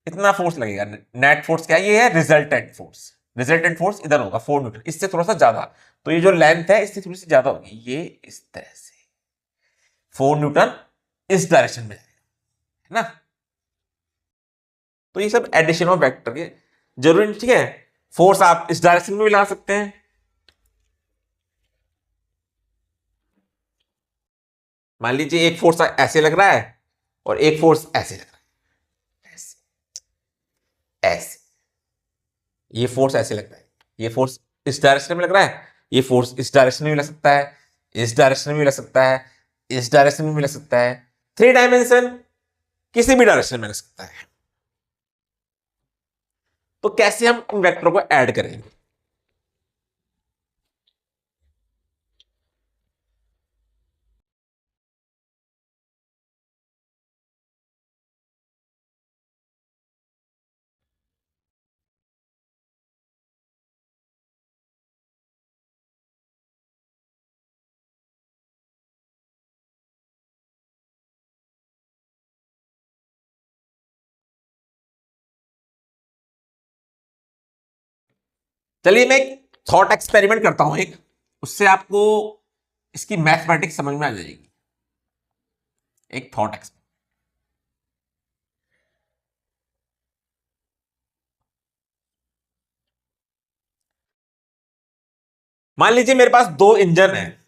इतना फोर्स लगेगा, नेट फोर्स क्या है, ये है रिजल्टेंट फोर्स। रिजल्टेंट फोर्स इधर होगा 4 न्यूटन, इससे थोड़ा सा ज्यादा। तो ये जो लेंथ है इससे थोड़ी सी ज्यादा होगी, ये इस तरह से 4 न्यूटन इस डायरेक्शन में है ना। तो ये सब एडिशन ऑफ वेक्टर के जरूरी नहीं, ठीक है। फोर्स आप इस डायरेक्शन में भी ला सकते हैं। मान लीजिए एक फोर्स ऐसे लग रहा है और एक फोर्स ऐसे लग रहा है, ऐसे ऐसे। ये फोर्स ऐसे लग रहा है, ये फोर्स इस डायरेक्शन में लग रहा है, ये फोर्स इस डायरेक्शन में भी लग सकता है, इस डायरेक्शन में भी लग सकता है, इस डायरेक्शन में भी लग सकता है। 3 डायमेंशन किसी भी डायरेक्शन में लग सकता है। तो कैसे हम इन वेक्टरों को ऐड करेंगे। चलिए मैं एक थॉट एक्सपेरिमेंट करता हूं एक, उससे आपको इसकी मैथमेटिक्स समझ में आ जाएगी। एक थॉट एक्सपेरिमेंट। मान लीजिए मेरे पास दो इंजन है।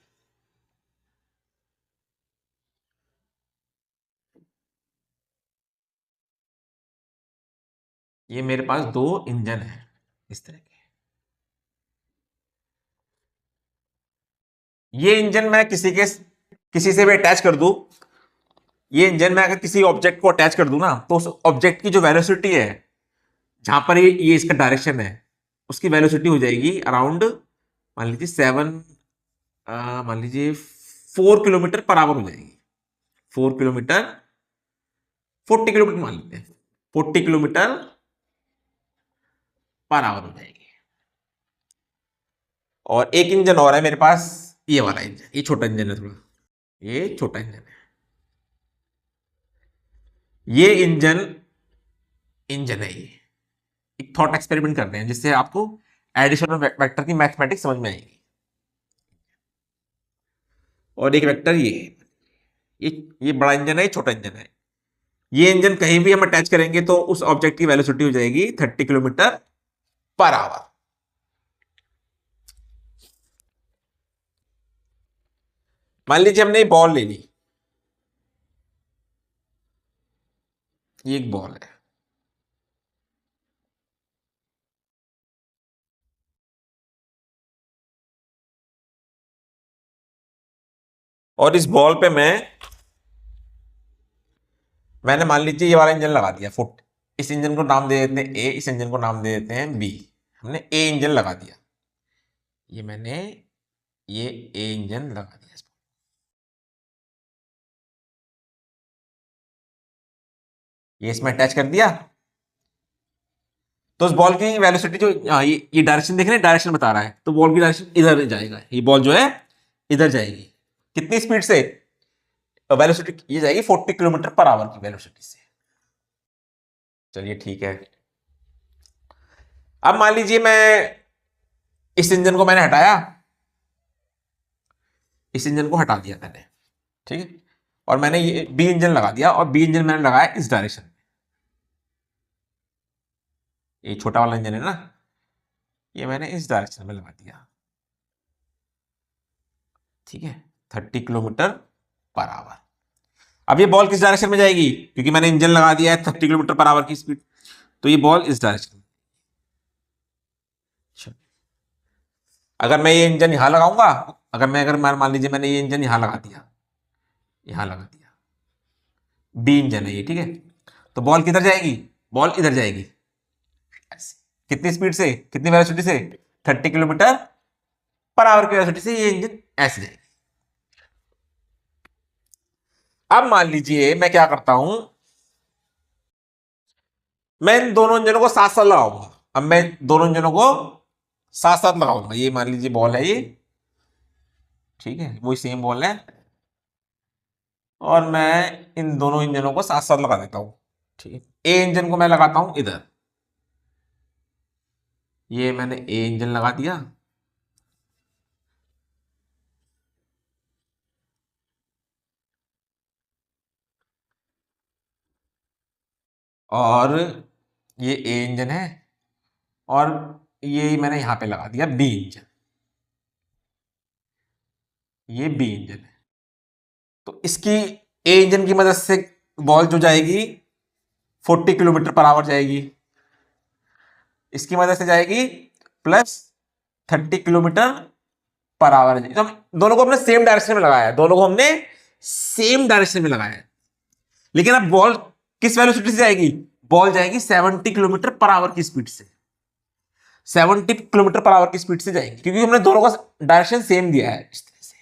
ये मेरे पास दो इंजन है इस तरह के। ये इंजन मैं किसी से भी अटैच कर दूं, ये इंजन में अगर किसी ऑब्जेक्ट को अटैच कर दूं ना, तो उस ऑब्जेक्ट की जो वेलोसिटी है, जहां पर ये इसका डायरेक्शन है, उसकी वेलोसिटी हो जाएगी अराउंड, मान लीजिए 4 किलोमीटर पर आवर हो जाएगी। 4 किलोमीटर, 40 किलोमीटर मान लेते हैं, 40 किलोमीटर पर आवर हो जाएगी। और एक इंजन और है मेरे पास, ये वाला इंजन, ये छोटा इंजन है थोड़ा, ये छोटा इंजन है। ये इंजन है ये। एक थॉट एक्सपेरिमेंट करते हैं जिससे आपको एडिशन और वेक्टर की मैथमेटिक्स समझ में आएगी। और एक वेक्टर ये है, ये बड़ा इंजन है, ये छोटा इंजन है। ये इंजन कहीं भी हम अटैच करेंगे तो उस ऑब्जेक्ट की वेलोसिटी हो जाएगी 30 किलोमीटर पर आवर। मान लीजिए हमने बॉल ले ली, ये एक बॉल है। और इस बॉल पे मैंने मान लीजिए ये वाला इंजन लगा दिया फुट। इस इंजन को नाम दे देते हैं ए, इस इंजन को नाम दे देते हैं बी। हमने ए इंजन लगा दिया, ये मैंने ये ए इंजन लगा दिया। ये इसमें अटैच कर दिया, तो उस बॉल की वेलोसिटी जो ये डायरेक्शन देख रहे हैं, डायरेक्शन बता रहा है, तो बॉल की डायरेक्शन इधर जाएगा। ये बॉल जो है इधर जाएगी। कितनी स्पीड से? वेलोसिटी ये जाएगी 40 किलोमीटर पर आवर की वेलोसिटी से। चलिए ठीक है। अब मान लीजिए मैं इस इंजन को मैंने हटाया, इस इंजन को हटा दिया मैंने, ठीक है। और मैंने ये बी इंजन लगा दिया, और बी इंजन मैंने लगाया इस डायरेक्शन में। ये छोटा वाला इंजन है ना, ये मैंने इस डायरेक्शन में लगा दिया, ठीक है, 30 किलोमीटर पर आवर। अब ये बॉल किस डायरेक्शन में जाएगी? क्योंकि मैंने इंजन लगा दिया है 30 किलोमीटर पर आवर की स्पीड, तो ये बॉल इस डायरेक्शन में। अगर मैं ये इंजन यहां लगाऊंगा, अगर मान लीजिए मैंने ये इंजन यहां लगा दिया, यहां लगा दिया, बी इंजन है ये, ठीक है, तो बॉल किधर जाएगी? बॉल इधर जाएगी ऐसे। कितनी स्पीड से, कितनी वेलोसिटी से? 30 किलोमीटर पर आवर की वेलोसिटी से ये इंजन ऐसे जाएगी। अब मान लीजिए मैं क्या करता हूं, मैं इन दोनों इंजनों को साथ साथ लगाऊंगा। अब मैं दोनों इंजनों को साथ साथ लगाऊंगा। ये मान लीजिए बॉल है ये, ठीक है, वही सेम बॉल है, और मैं इन दोनों इंजनों को साथ साथ लगा देता हूं, ठीक है। ए इंजन को मैं लगाता हूं इधर, ये मैंने ए इंजन लगा दिया, और ये ए इंजन है, और ये मैंने यहां पे लगा दिया बी इंजन, ये बी इंजन है। तो इसकी ए इंजन की मदद से बॉल जो जाएगी 40 किलोमीटर पर आवर जाएगी, इसकी मदद से जाएगी प्लस 30 किलोमीटर पर आवर जाएगी। तो हम दोनों को हमने सेम डायरेक्शन में लगाया है, दोनों को हमने सेम डायरेक्शन में लगाया है। लेकिन अब बॉल किस वेलोसिटी से जाएगी? बॉल जाएगी 70 किलोमीटर पर आवर की स्पीड से, 70 किलोमीटर पर आवर की स्पीड से जाएगी, क्योंकि हमने दोनों का डायरेक्शन सेम दिया है इस तरह से।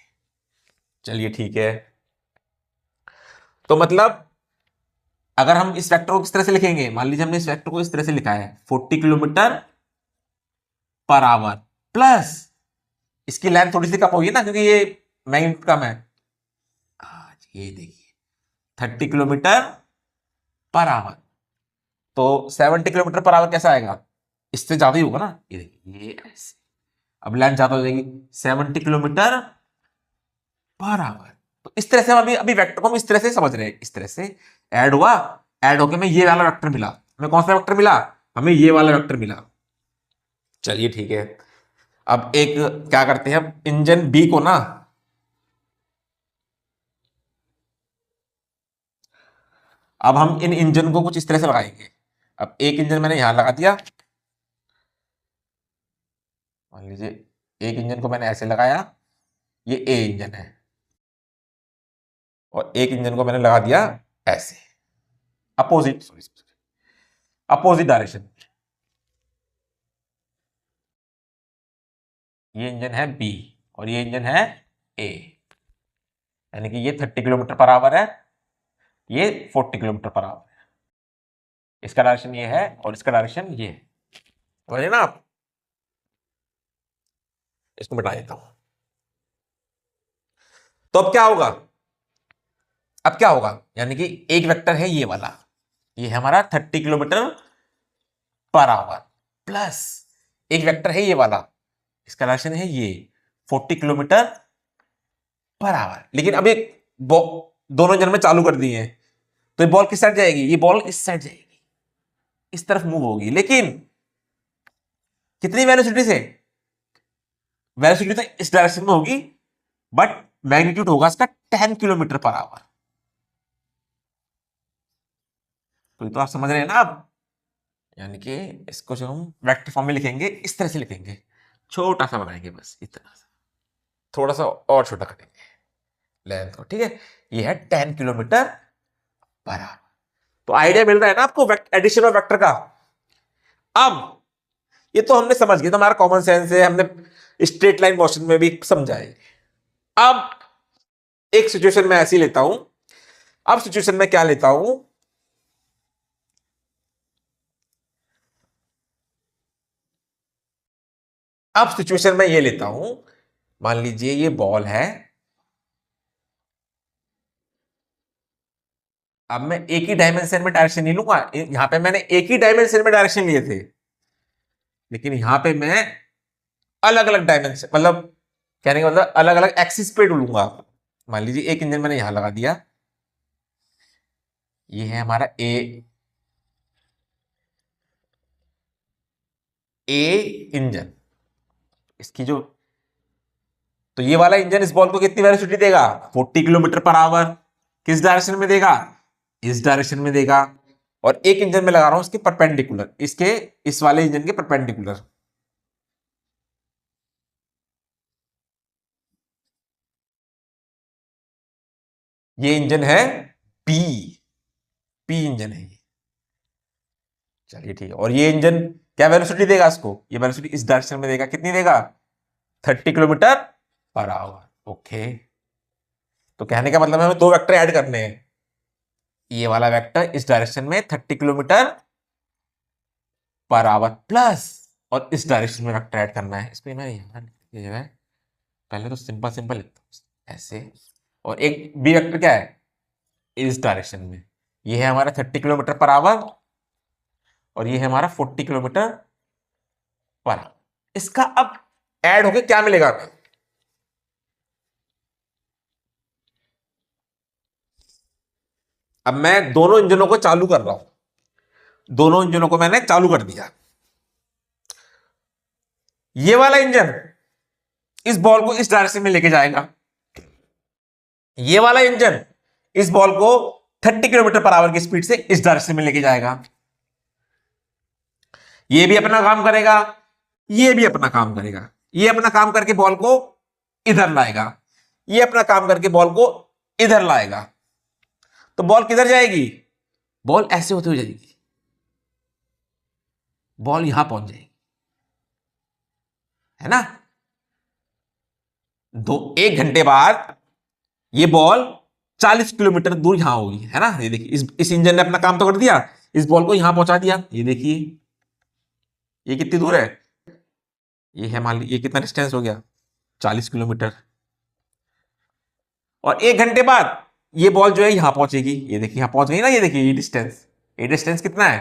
चलिए ठीक है। तो मतलब अगर हम इस वेक्टर को किस तरह से लिखेंगे, मान लीजिए हमने इस वेक्टर को इस तरह से लिखा है 40 किलोमीटर पर आवर प्लस, इसकी लेंथ थोड़ी सी कम होगी ना, क्योंकि ये मैग्नीट्यूड कम है। आज ये देखिए 30 किलोमीटर पर आवर, तो 70 किलोमीटर पर आवर कैसा आएगा? इससे ज्यादा ही होगा ना, ये देखिए ये ऐसे, अब लेंथ ज्यादा हो जाएगी 70 किलोमीटर पर आवर। तो इस तरह से हम अभी अभी वेक्टर को हम इस तरह से समझ रहे हैं, इस तरह से ऐड हुआ, ऐड होके हमें ये वाला वेक्टर मिला। हमें कौन सा वेक्टर मिला? हमें ये वाला वेक्टर मिला। चलिए ठीक है, अब एक क्या करते हैं, अब इंजन बी को ना, अब हम इन इंजन को कुछ इस तरह से लगाएंगे। अब एक इंजन मैंने यहां लगा दिया, मान लीजिए एक इंजन को मैंने ऐसे लगाया, ये ए इंजन है, और एक इंजन को मैंने लगा दिया ऐसे, अपोजिट, सॉरी अपोजिट डायरेक्शन। ये इंजन है बी और ये इंजन है ए, यानी कि ये 30 किलोमीटर पर आवर है, ये 40 किलोमीटर पर आवर है। इसका डायरेक्शन ये है और इसका डायरेक्शन ये है, समझे ना आप? इसको मिटा देता हूं। तो अब क्या होगा, अब क्या होगा, यानी कि एक वेक्टर है ये वाला, ये है हमारा 30 किलोमीटर पर आवर, प्लस एक वेक्टर है ये वाला, इसका डायरेक्शन है ये 40 किलोमीटर पर आवर। लेकिन अब एक दोनों इंजन में चालू कर दिए हैं, तो ये बॉल किस साइड जाएगी? ये बॉल इस साइड जाएगी, इस तरफ मूव होगी, लेकिन कितनी वेलोसिटी से? वेलोसिटी तो इस डायरेक्शन में होगी, बट मैग्नीट्यूड होगा इसका 10 किलोमीटर पर आवर। तो आप समझ रहे हैं ना आप, यानी कि इसको जो हम वेक्टर फॉर्म में लिखेंगे इस तरह से लिखेंगे, छोटा सा बनाएंगे बस इतना सा, थोड़ा सा और छोटा करेंगे लेंथ को, ठीक है? ये है 10 किलोमीटर पर आवर। तो आइडिया मिल रहा है ना आपको एडिशन ऑफ वेक्टर का। अब ये तो हमने समझ गया, तो हमारा कॉमन सेंस है, हमने स्ट्रेट लाइन मोशन में भी समझा है। अब एक सिचुएशन में ऐसी लेता हूं, अब सिचुएशन में क्या लेता हूं, अब सिचुएशन में ये लेता हूं, मान लीजिए ये बॉल है, अब मैं एक ही डायमेंशन में डायरेक्शन नहीं लूंगा, यहां पे मैंने एक ही डायमेंशन में डायरेक्शन लिए थे, लेकिन यहां पे मैं अलग अलग डायमेंशन, मतलब कहने का मतलब अलग अलग एक्सिस पे डूलूंगा। मान लीजिए एक इंजन मैंने यहां लगा दिया, ये है हमारा ए इंजन, इसकी जो, तो ये वाला इंजन इस बॉल को कितनी वेलोसिटी देगा? 40 किलोमीटर पर आवर। किस डायरेक्शन में देगा? इस डायरेक्शन में देगा। और एक इंजन में लगा रहा हूं इसके परपेंडिकुलर, इसके इस वाले इंजन के परपेंडिकुलर। ये इंजन है पी, पी इंजन है ये। चलिए ठीक है, और ये इंजन क्या वेलोसिटी देगा इसको? ये वेलोसिटी इस डायरेक्शन में देगा, कितनी देगा? 30 किलोमीटर पर आवर। ओके, तो कहने का मतलब है हमें दो वेक्टर ऐड करने हैं, ये वाला वेक्टर इस डायरेक्शन में 30 किलोमीटर पर आवर प्लस, और इस डायरेक्शन में वेक्टर ऐड करना है। इसको मैं ये जो है पहले तो सिंपल सिंपल लिखता हूं ऐसे, और एक बी वेक्टर क्या है? इस डायरेक्शन में, ये है हमारा 30 किलोमीटर पर आवर और ये है हमारा 40 किलोमीटर पर आवर। इसका अब ऐड होके क्या मिलेगा हमें? अब मैं दोनों इंजनों को चालू कर रहा हूं, दोनों इंजनों को मैंने चालू कर दिया। ये वाला इंजन इस बॉल को इस डायरेक्शन में लेके जाएगा, ये वाला इंजन इस बॉल को 30 किलोमीटर पर आवर की स्पीड से इस डायरेक्शन में लेके जाएगा। ये भी अपना काम करेगा, ये भी अपना काम करेगा, ये अपना काम करके बॉल को इधर लाएगा, ये अपना काम करके बॉल को इधर लाएगा। तो बॉल किधर जाएगी? बॉल ऐसे होते हुए जाएगी, बॉल यहां पहुंच जाएगी, है ना? एक घंटे बाद ये बॉल 40 किलोमीटर दूर यहां होगी, है ना? ये देखिए इस इंजन ने अपना काम तो कर दिया, इस बॉल को यहां पहुंचा दिया। ये देखिए ये कितनी दूर है, ये है मान लीजिए, ये कितना डिस्टेंस हो गया? 40 किलोमीटर। और एक घंटे बाद ये बॉल जो है यहां पहुंचेगी, ये देखिए यहां पहुंच गई ना, ये देखिए ये डिस्टेंस कितना है?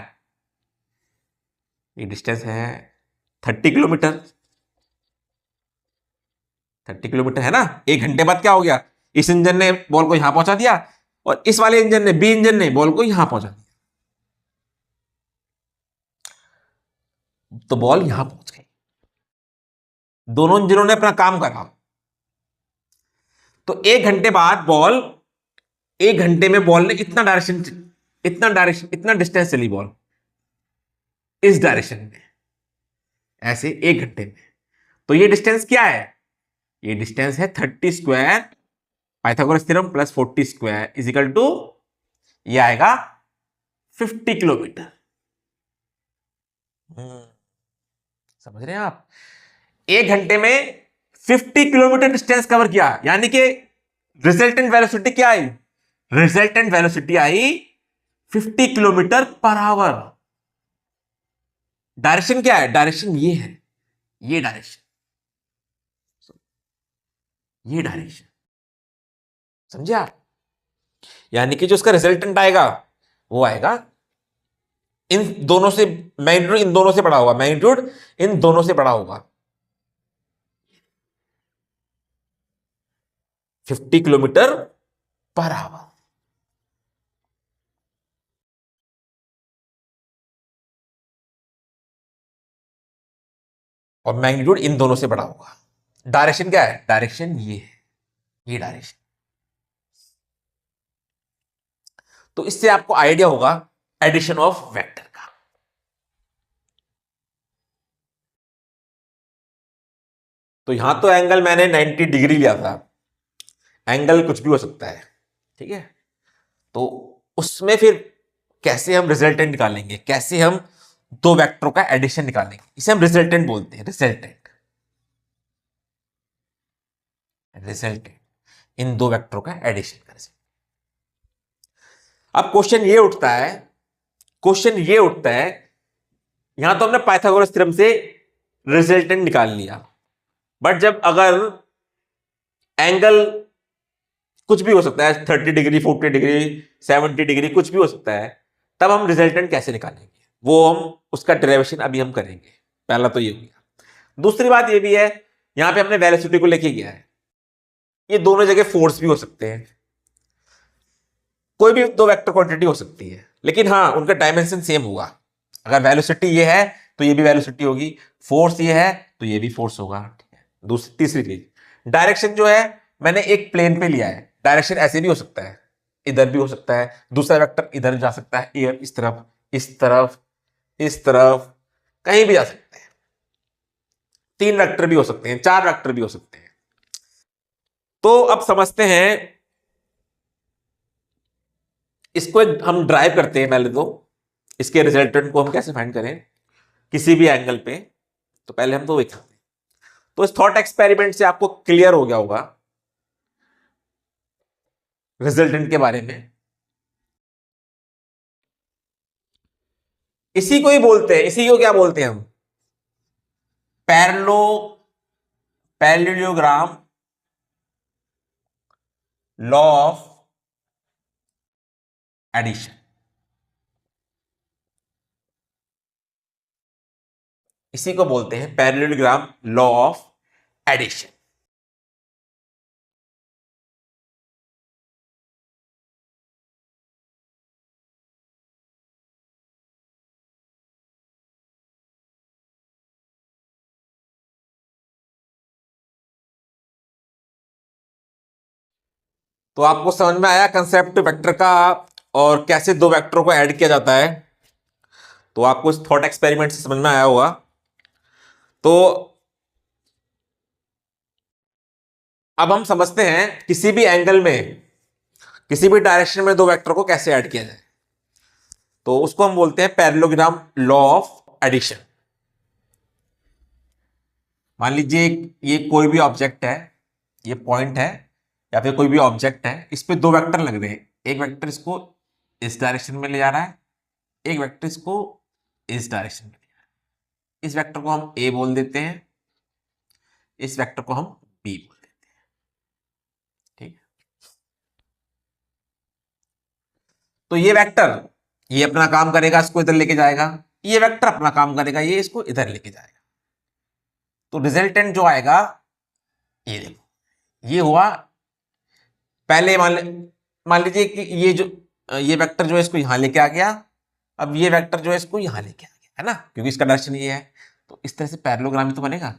ये डिस्टेंस है 30 किलोमीटर। 30 किलोमीटर है ना। 1 घंटे बाद क्या हो गया, इस इंजन ने बॉल को यहां पहुंचा दिया और इस वाले इंजन ने, बी इंजन ने बॉल को यहां पहुंचा दिया, तो बॉल यहां पहुंच गई। दोनों इंजनों ने अपना काम करा। तो 1 घंटे बाद बॉल, 1 घंटे में बॉल ने इतना डिस्टेंस चली बॉल इस डायरेक्शन में, ऐसे 1 घंटे में। तो ये डिस्टेंस क्या है, ये डिस्टेंस है 30 square Pythagoras theorem plus 40 square is equal to, ये आएगा 50 किलोमीटर। समझ रहे हैं आप। 1 घंटे में 50 किलोमीटर डिस्टेंस कवर किया, यानी कि रिजल्टेंट वेलोसिटी क्या आई, रिजल्टेंट वेलोसिटी आई 50 किलोमीटर पर आवर। डायरेक्शन क्या है, डायरेक्शन ये है, ये डायरेक्शन, ये डायरेक्शन, समझे आप। यानी कि जो उसका रिजल्टेंट आएगा वो आएगा इन दोनों से, मैग्नीट्यूड इन दोनों से बड़ा होगा, मैग्नीट्यूड इन दोनों से बड़ा होगा। 50 किलोमीटर पर आवर। और मैग्नीट्यूड इन दोनों से बड़ा होगा। डायरेक्शन क्या है, डायरेक्शन ये है, ये डायरेक्शन। तो इससे आपको आइडिया होगा एडिशन ऑफ वेक्टर का। तो यहां तो एंगल मैंने 90 डिग्री लिया था, एंगल कुछ भी हो सकता है, ठीक है। तो उसमें फिर कैसे हम रिजल्टेंट निकालेंगे, कैसे हम दो वेक्टरों का एडिशन निकालेंगे, इसे हम रिजल्टेंट बोलते हैं, रिजल्टेंट, रिजल्टेंट इन दो वेक्टरों का एडिशन करें। अब क्वेश्चन ये उठता है, क्वेश्चन ये उठता है, यहां तो हमने पाइथागोरस थ्योरम से रिजल्टेंट निकाल लिया, बट जब अगर एंगल कुछ भी हो सकता है, 30 डिग्री, 40 डिग्री, 70 डिग्री, कुछ भी हो सकता है, तब हम रिजल्टेंट कैसे निकालेंगे, वो हम उसका डेरिवेशन अभी हम करेंगे। पहला तो ये हो गया। दूसरी बात ये भी है, यहां पे हमने वेलोसिटी को लेके गया है, ये दोनों जगह फोर्स भी हो सकते हैं, कोई भी दो वेक्टर क्वांटिटी हो सकती है, लेकिन हाँ उनका डायमेंशन सेम होगा। अगर वेलोसिटी ये है तो ये भी वेलोसिटी होगी, फोर्स ये है तो ये भी फोर्स होगा, ठीक है। दूसरी तीसरी चीज, डायरेक्शन जो है मैंने एक प्लेन पे लिया है, डायरेक्शन ऐसे भी हो सकता है, इधर भी हो सकता है, दूसरा वेक्टर इधर जा सकता है, ये इस तरफ, इस तरफ, इस तरफ, कहीं भी जा सकते हैं। 3 वेक्टर भी हो सकते हैं, 4 वेक्टर भी हो सकते हैं। तो अब समझते हैं इसको, हम ड्राइव करते हैं पहले तो, इसके रिजल्टेंट को हम कैसे फाइंड करें किसी भी एंगल पे, तो पहले हम तो वही करते हैं। तो इस थॉट एक्सपेरिमेंट से आपको क्लियर हो गया होगा रिजल्टेंट के बारे में। इसी को ही बोलते हैं, इसी को क्या बोलते हैं हम, पैरेलो पैरेललोग्राम लॉ ऑफ एडिशन। इसी को बोलते हैं पैरेललोग्राम लॉ ऑफ एडिशन। तो आपको समझ में आया कंसेप्ट वेक्टर का, और कैसे दो वेक्टरों को ऐड किया जाता है, तो आपको इस थॉट एक्सपेरिमेंट से समझ में आया होगा। तो अब हम समझते हैं किसी भी एंगल में, किसी भी डायरेक्शन में दो वेक्टर को कैसे ऐड किया जाए। तो उसको हम बोलते हैं पैरेललोग्राम लॉ ऑफ एडिशन। मान लीजिए ये कोई भी ऑब्जेक्ट है, ये पॉइंट है, या फिर कोई भी ऑब्जेक्ट है, इस पे दो वेक्टर लग रहे हैं, एक वेक्टर इसको इस डायरेक्शन में ले जा रहा है, एक वेक्टर इसको इस डायरेक्शन में ले जा रहा है। इस वेक्टर को हम ए बोल देते हैं, इस वेक्टर को हम बी बोल देते हैं, ठीक है। तो ये वेक्टर ये अपना काम करेगा, इसको इधर लेके जाएगा, ये वेक्टर अपना काम करेगा, ये इसको इधर लेके जाएगा। तो रिजल्टेंट जो आएगा, ये देखो, ये हुआ। पहले मान लीजिए कि ये वेक्टर जो है इसको यहां लेके आ गया, अब ये वेक्टर जो है इसको यहां लेके आ गया, है ना, क्योंकि इसका डायरेक्शन ये है। तो इस तरह से पैरेललोग्राम ही तो बनेगा,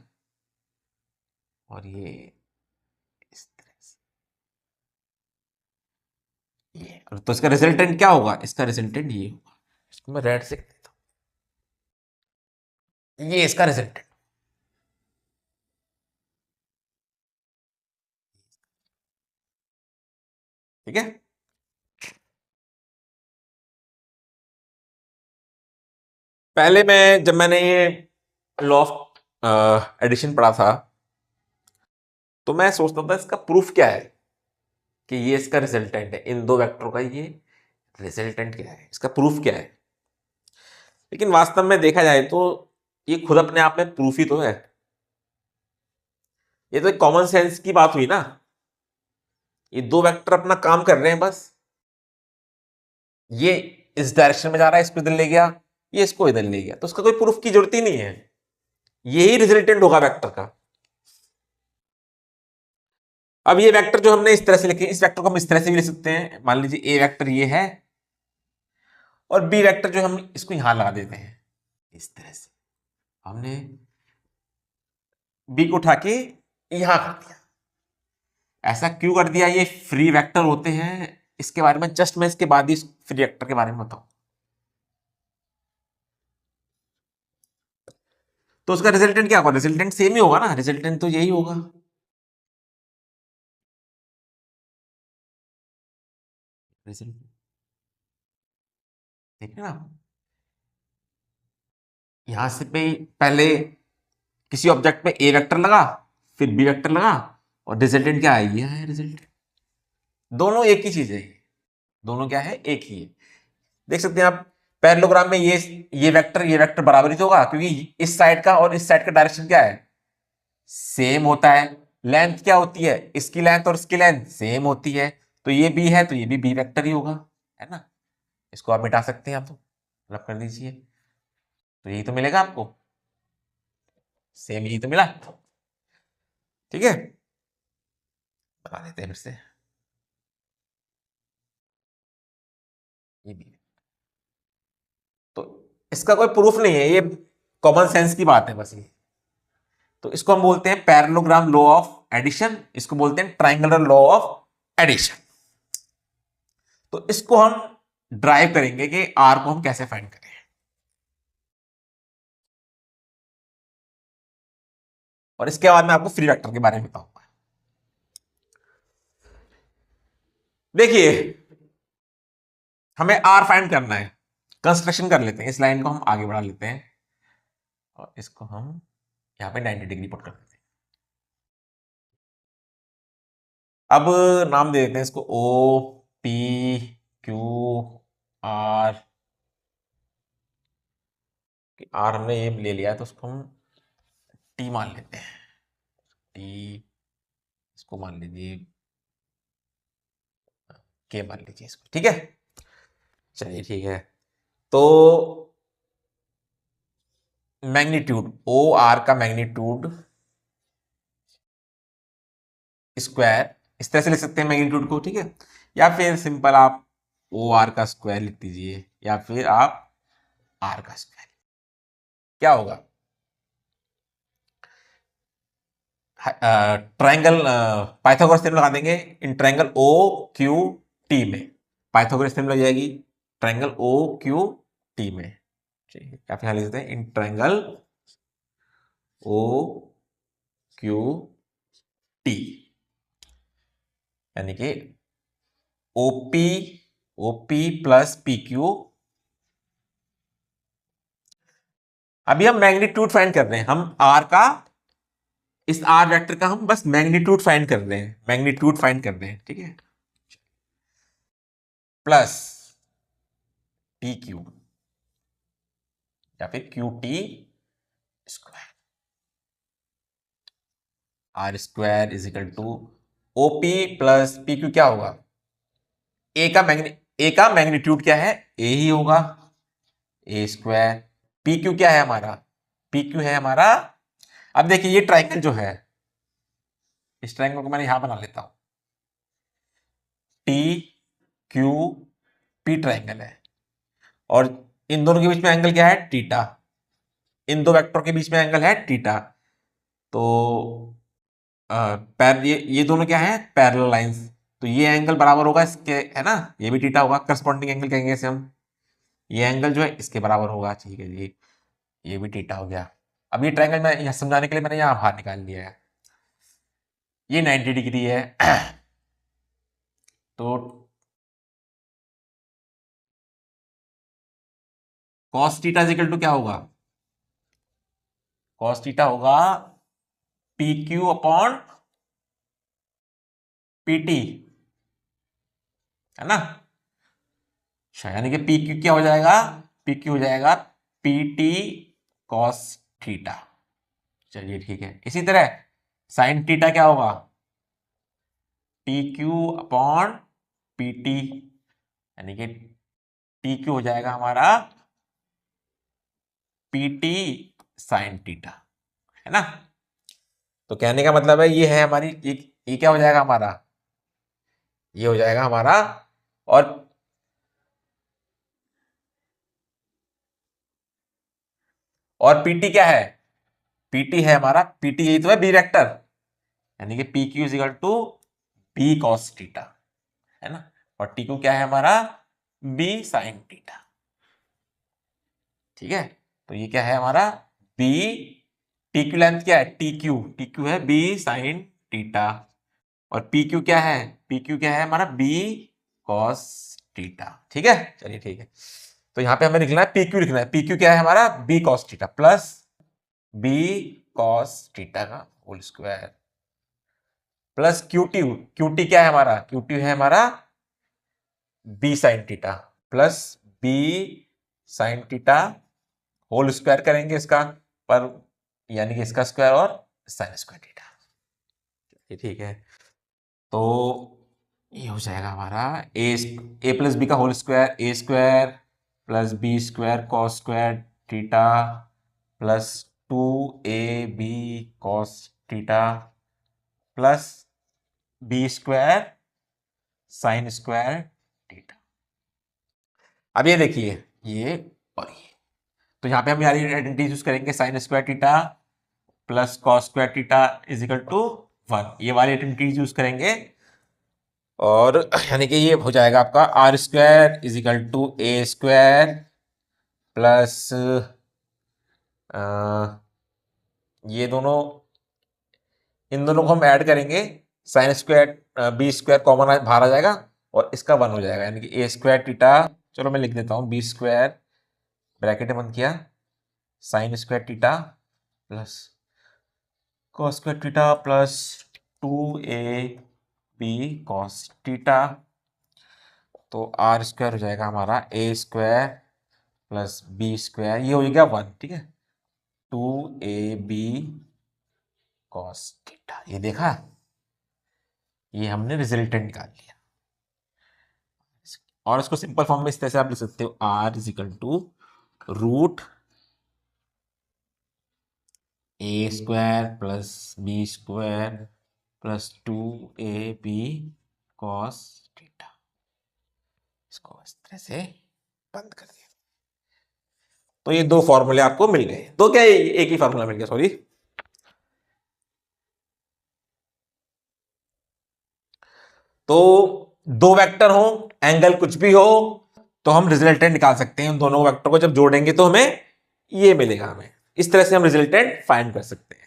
और ये इस तरह से ये, तो इसका रिजल्टेंट क्या होगा? इसका रिजल्टेंट ये होगा। इसको मैं रेड से देता हूं, ये इसका रिजल्टेंट। ठीक है, पहले जब मैंने ये लॉ ऑफ एडिशन पढ़ा था, तो मैं सोचता था इसका प्रूफ क्या है, कि ये इसका रिजल्टेंट है, इन दो वेक्टरों का ये रिजल्टेंट क्या है, इसका प्रूफ क्या है। लेकिन वास्तव में देखा जाए तो ये खुद अपने आप में प्रूफ ही तो है। ये तो एक कॉमन सेंस की बात हुई ना, ये दो वेक्टर अपना काम कर रहे हैं बस। ये इस डायरेक्शन में जा रहा है, इसको इधर ले गया, ये इसको इधर ले गया, तो उसका कोई प्रूफ की जरूरत ही नहीं है, यही रिजल्टेंट होगा वेक्टर का। अब ये वेक्टर जो हमने इस तरह से लिखे, इस वेक्टर को हम इस तरह से भी लिख सकते हैं। मान लीजिए ए वेक्टर ये है, और बी वेक्टर जो हम इसको यहां लगा देते हैं, इस तरह से हमने बी को उठा के यहां कर दिया। ऐसा क्यों कर दिया? ये फ्री वेक्टर होते हैं, इसके बारे में जस्ट मैं इसके बाद ही फ्री वेक्टर के बारे में बताऊं। तो उसका रिजल्टेंट क्या होगा? रिजल्टेंट सेम ही होगा ना, रिजल्टेंट तो यही होगा। रिजल्ट ठीक है ना, यहां से पहले किसी ऑब्जेक्ट में ए वेक्टर लगा, फिर बी वेक्टर लगा, और रिजल्टेंट क्या है? ये है रिजल्टेंट। दोनों एक ही चीज है, दोनों क्या है? एक ही है। देख सकते हैं आप पैरेललोग्राम में, ये वेक्टर बराबर ही तो होगा, क्योंकि इस साइड का और इस साइड का डायरेक्शन क्या है? सेम होता है। लेंथ क्या होती है? इसकी लेंथ और इसकी लेंथ सेम होती है। तो ये बी है, तो ये भी बी वेक्टर ही होगा, है ना। इसको आप मिटा सकते हैं, आप तो मतलब कर दीजिए, तो यही तो मिलेगा आपको, सेम यही तो मिला। ठीक है, बता देते हैं फिर से, ये भी है। तो इसका कोई प्रूफ नहीं है, ये कॉमन सेंस की बात है बस ये। तो इसको हम बोलते हैं पैरेललोग्राम लॉ ऑफ एडिशन, इसको बोलते हैं ट्राइंगुलर लॉ ऑफ एडिशन। तो इसको हम ड्राइव करेंगे कि आर को हम कैसे फाइंड करें। और इसके बाद मैं आपको फ्री वेक्टर के बारे में बताऊंगा। देखिए, हमें आर फाइंड करना है। कंस्ट्रक्शन कर लेते हैं, इस लाइन को हम आगे बढ़ा लेते हैं, और इसको हम यहां पे 90 डिग्री पुट कर देते हैं। अब नाम दे देते हैं इसको O P Q R. R हमने ये ले लिया है, तो उसको हम टी मान लेते हैं। टी, इसको मान लीजिए के, मान लीजिए इसको, ठीक है। चलिए ठीक है, तो मैग्नीट्यूड ओ आर का मैग्नीट्यूड स्क्वायर, इस तरह से लिख सकते हैं मैग्नीट्यूड को, ठीक है। या फिर सिंपल आप ओ आर का स्क्वायर लिख दीजिए, या फिर आप आर का स्क्वायर। क्या होगा? ट्रायंगल पाइथागोरस थ्योरम लगा देंगे इन ट्रायंगल ओ क्यू टी में। पाइथागोरस थ्योरम लग जाएगी ट्रायंगल ओ क्यू टी में, ठीक है। या फिर लिख देते हैं in triangle O Q T, यानी कि OP OP plus P Q. अभी हम मैग्नीट्यूड फाइंड कर रहे हैं, हम आर का, इस आर वेक्टर का हम बस मैग्नीट्यूड फाइंड कर रहे हैं, मैग्नीट्यूड फाइंड कर रहे हैं, ठीक है। प्लस टी क्यू, या फिर Q T square, R square is equal to OP plus P Q. क्या होगा? ए का मैग्नीट्यूड क्या है? ए ही होगा, ए स्क्वायर पी क्यू क्या है हमारा, पी क्यू है हमारा, अब देखिए ये ट्राइंगल जो है, इस ट्राइंगल को मैंने यहां बना लेता हूं, टी क्यू पी ट्राइंगल है, और इन दोनों के बीच में एंगल क्या है, थीटा, इन दो वेक्टर के बीच में एंगल है थीटा। तो ये दोनों क्या है, पैरेलल लाइंस, तो ये एंगल बराबर होगा इसके, है ना, ये भी थीटा होगा, करस्पॉन्डिंग एंगल कहेंगे इसे हम, ये एंगल जो है इसके बराबर होगा, ठीक है जी, ये भी थीटा हो गया। अब ये ट्रायंगल मैं यहाँ समझाने के लिए मैंने यहाँ बाहर निकाल लिया है, ये 90 डिग्री है। तो cos थीटा इक्वल टू क्या होगा, cos थीटा होगा पी क्यू अपॉन पीटी, है ना, अच्छा, यानी कि पी क्यू क्या हो जाएगा, पी क्यू हो जाएगा पीटी कॉस थीटा। चलिए ठीक है, इसी तरह साइन थीटा क्या होगा, टी क्यू अपॉन पीटी, यानी कि टी क्यू हो जाएगा हमारा पीटी साइन थीटा, है ना। तो कहने का मतलब है ये है हमारी, ये क्या हो जाएगा हमारा, ये हो जाएगा हमारा, और पीटी क्या है, पीटी है हमारा, पीटी यही तो है बी वेक्टर, यानी कि P Q is equal to B cos theta, है ना, और टी क्यू क्या है हमारा, बी साइन थीटा, ठीक है। तो ये क्या है हमारा, बी, टी क्यू लेंथ क्या है, टी क्यू है बी साइन थीटा, और पी क्यू क्या है, पी क्यू क्या है हमारा, बी कॉस थीटा, ठीक है। चलिए ठीक है, तो यहां पे हमें लिखना है पी क्यू, लिखना है पी क्यू क्या है हमारा, b cos theta plus B cos theta का whole square, plus QT, QT क्या है हमारा, क्यूटी है हमारा b sine theta, plus b sine theta whole square करेंगे इसका, पर यानी कि इसका स्क्वायर और साइन स्क्वायर थीटा, ठीक है। तो ये हो जाएगा हमारा ए प्लस बी का whole square, a square plus B square cos square theta plus 2ab cos theta plus B square sine square theta. अब ये देखिए, ये और ये, तो यहां पे हम यार आइडेंटिटी यूज करेंगे, sine square theta plus cos square theta is equal to 1, ये वाली आइडेंटिटी यूज करेंगे, और यानी कि ये हो जाएगा आपका R square is equal to A square plus ये दोनों, इन दोनों को हम ऐड करेंगे, sine square B square common बाहर आ जाएगा, और इसका 1 हो जाएगा, यानी कि ए स्क्वायर थीटा, चलो मैं लिख देता हूँ बी स्क्वायर ब्रैकेट में बंद किया sign square theta plus cos square theta plus 2ab cos theta, तो आर स्क्वायर हो जाएगा हमारा a square plus B square, ये हो गया 1, ठीक है, 2ab कॉस थीटा, ये देखा, ये हमने रिजल्टेंट निकाल लिया, और इसको सिंपल फॉर्म में इस तरह से आप लिख सकते हो, R is equal to root A square plus B square plus 2ab cos theta, इसको इस तरह से बंद कर दिया। तो ये दो फॉर्मूले आपको मिल गए, तो क्या एक ही फॉर्मूला मिल गया, सॉरी। तो दो वेक्टर हो, एंगल कुछ भी हो, तो हम रिजल्टेंट निकाल सकते हैं, उन दोनों वेक्टर को जब जोड़ेंगे तो हमें ये मिलेगा, हमें इस तरह से हम रिजल्टेंट फाइंड कर सकते हैं।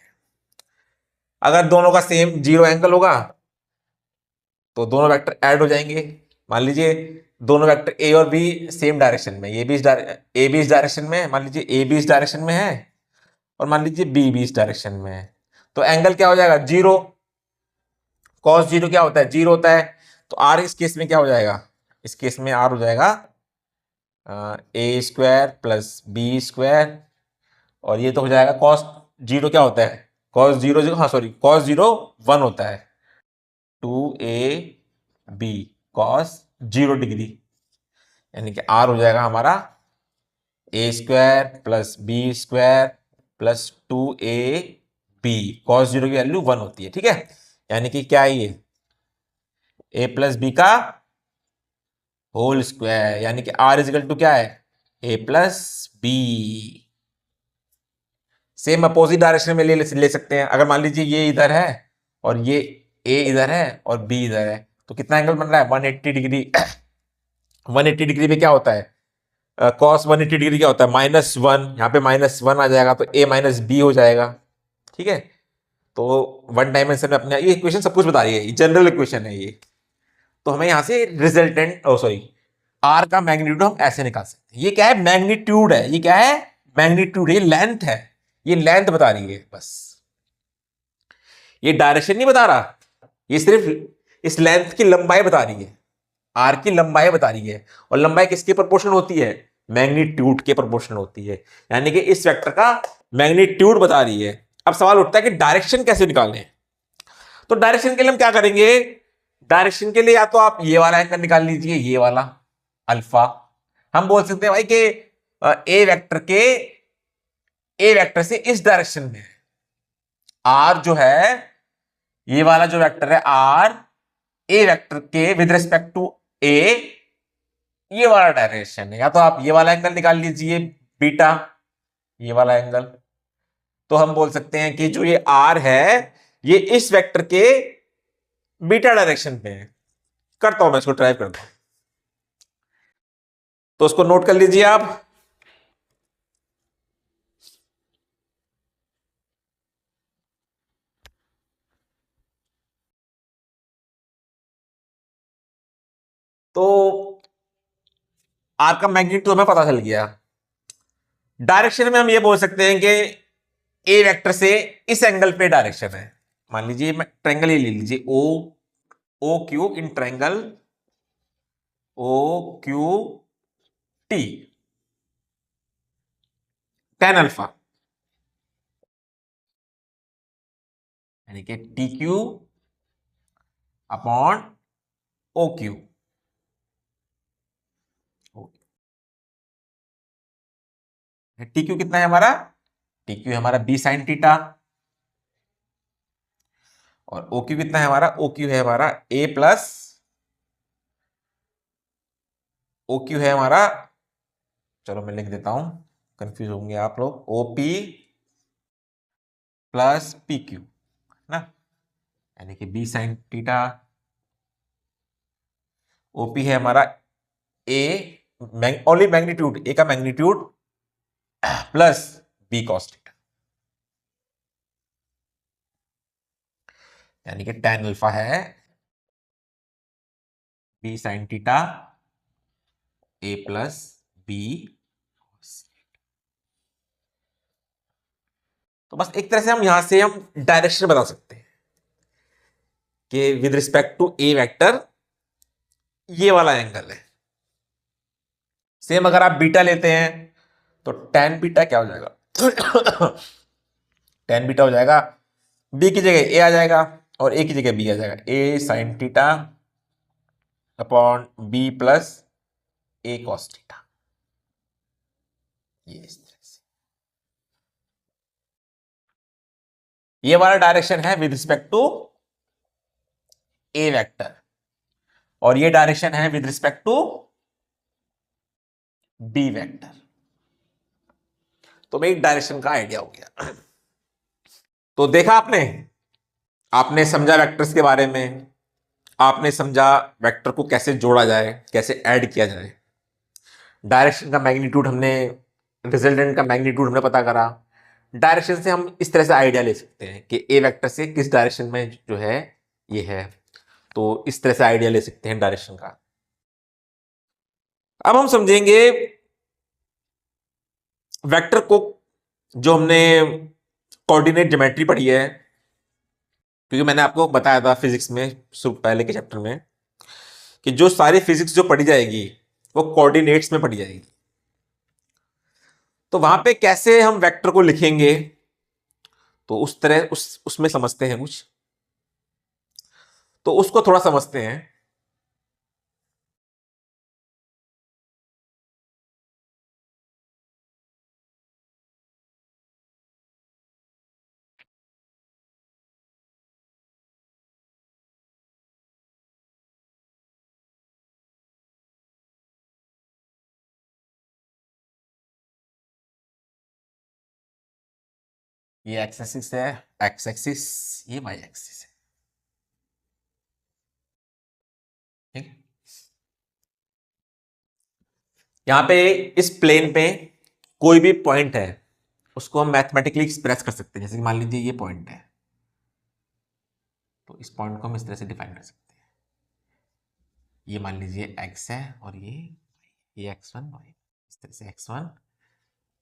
अगर दोनों का सेम जीरो एंगल होगा तो दोनों वेक्टर ऐड हो जाएंगे, मान लीजिए दोनों वेक्टर ए और बी सेम डायरेक्शन में, ए बी इस डायरेक्शन में, मान लीजिए ए बी इस डायरेक्शन में है, और मान लीजिए बी इस डायरेक्शन में है, तो एंगल क्या हो जाएगा, जीरो, कॉस जीरो क्या होता है, जीरो होता है, तो आर इस केस में क्या हो जाएगा, इस केस में आर हो जाएगा ए स्क्वायर प्लस बी स्क्वायर, और ये तो हो जाएगा कॉस जीरो क्या होता है, कॉस जीरो, हाँ सॉरी, कॉस जीरो 1 होता है, 2ab कॉस 0 डिग्री, यानी कि आर हो जाएगा हमारा a square plus B square plus 2ab cos zero की वैल्यू 1 होती है, ठीक है। यानी कि क्या है ये, ए प्लस बी का होल स्क्वायर, यानी कि आर इजिकल टू क्या है, a plus b. Same opposite direction में ले सकते हैं। अगर मान लीजिए ये इधर है और ये ए इधर है और बी इधर है, तो कितना एंगल बन रहा है, 180 डिग्री। 180 डिग्री में क्या होता है, कॉस 180 डिग्री क्या होता है, -1। यहाँ पे -1 आ जाएगा तो ए माइनस बी हो जाएगा, ठीक है। तो वन डायमेंशन में अपने ये इक्वेशन सब कुछ बता रही है, जनरल इक्वेशन है ये। तो हमें यहां से रिजल्टेंट सॉरी आर का मैग्नीट्यूड हम ऐसे निकाल सकते हैं। ये क्या है, मैग्नीट्यूड है। ये क्या है, मैग्नीट्यूड। ये लेंथ है, ये लेंथ बता रही है बस, ये डायरेक्शन नहीं बता रहा, ये सिर्फ इस लेंथ की लंबाई बता रही है, आर की लंबाई बता रही है। और लंबाई किसके प्रोपोर्शनल होती है, मैग्नीट्यूड के प्रोपोर्शनल होती है। यानी कि इस वेक्टर का मैग्नीट्यूड बता रही है। अब सवाल उठता है कि डायरेक्शन कैसे निकालने। तो डायरेक्शन के लिए हम क्या करेंगे, डायरेक्शन के लिए या तो आप ये वाला एंगल निकाल लीजिए, ये वाला अल्फा। हम बोल सकते हैं भाई कि ए वेक्टर से इस डायरेक्शन में आर जो है, ये वाला जो वेक्टर है आर, ए वेक्टर के विद रिस्पेक्ट टू ए, ये वाला डायरेक्शन है। या तो आप ये वाला एंगल निकाल लीजिए बीटा, ये वाला एंगल। तो हम बोल सकते हैं कि जो ये आर है ये इस वेक्टर के बीटा डायरेक्शन पे है। करता हूं मैं इसको, ट्राई करता हूं। तो उसको नोट कर लीजिए आप। तो आर का मैग्नीट्यूड हमें पता चल गया। डायरेक्शन में हम ये बोल सकते हैं कि ए वेक्टर से इस एंगल पे डायरेक्शन है। मान लीजिए मैं ट्रायंगल ही ले लीजिए, O O Q in triangle O Q T, tan alpha, यानी कि T Q upon O Q. T Q कितना है हमारा, टी क्यू है हमारा बी साइन थीटा। और ओ क्यू कितना है हमारा, ओ क्यू है हमारा ए प्लस, ओ क्यू है हमारा, चलो मैं लिख देता हूं, कंफ्यूज होंगे आप लोग, O P plus P Q ना, यानी कि बी साइन थीटा। ओपी है हमारा ए, ओनली मैग्नीट्यूड, ए का magnitude plus B cos theta, यानी कि tan अल्फा है B sine theta A plus B. तो बस एक तरह से हम यहां से हम डायरेक्शन बता सकते हैं कि with respect to A vector ये वाला एंगल है। सेम अगर आप बीटा लेते हैं तो tan बीटा क्या हो जाएगा, tan बीटा हो जाएगा बी की जगह ए आ जाएगा और ए की जगह बी आ जाएगा, a sine theta upon b plus a cos theta. ये इस तरह से ये वाला डायरेक्शन है with respect to A vector, और ये डायरेक्शन है with respect to b vector. तो एक डायरेक्शन का आइडिया हो गया। तो देखा आपने, आपने समझा वेक्टर्स के बारे में, आपने समझा वेक्टर को कैसे जोड़ा जाए, कैसे ऐड किया जाए। डायरेक्शन का मैग्नीट्यूड हमने, रिजल्टेंट का मैग्नीट्यूड हमने पता करा। डायरेक्शन से हम इस तरह से आइडिया ले सकते हैं कि ए वेक्टर से किस डायरेक्शन में जो है ये है, तो इस तरह से आइडिया ले सकते हैं डायरेक्शन का। अब हम समझेंगे वेक्टर को, जो हमने कोऑर्डिनेट ज्योमेट्री पढ़ी है, क्योंकि मैंने आपको बताया था फिजिक्स में पहले के चैप्टर में कि जो सारी फिजिक्स जो पढ़ी जाएगी वो कोऑर्डिनेट्स में पढ़ी जाएगी। तो वहां पे कैसे हम वेक्टर को लिखेंगे, तो उस तरह उसमें समझते हैं कुछ, तो उसको थोड़ा समझते हैं। ये एक्स एक्सिस है, एक्स एक्सिस, ये वाई एक्सिस है। ठीक है, यहाँ पे इस प्लेन पे कोई भी पॉइंट है उसको हम मैथमेटिकली एक्सप्रेस कर सकते हैं। जैसे कि मान लीजिए ये पॉइंट है, तो इस पॉइंट को हम इस तरह से डिफाइन कर सकते हैं। ये मान लीजिए एक्स है और ये एक्स वन वाई, इस तरह से एक्स वन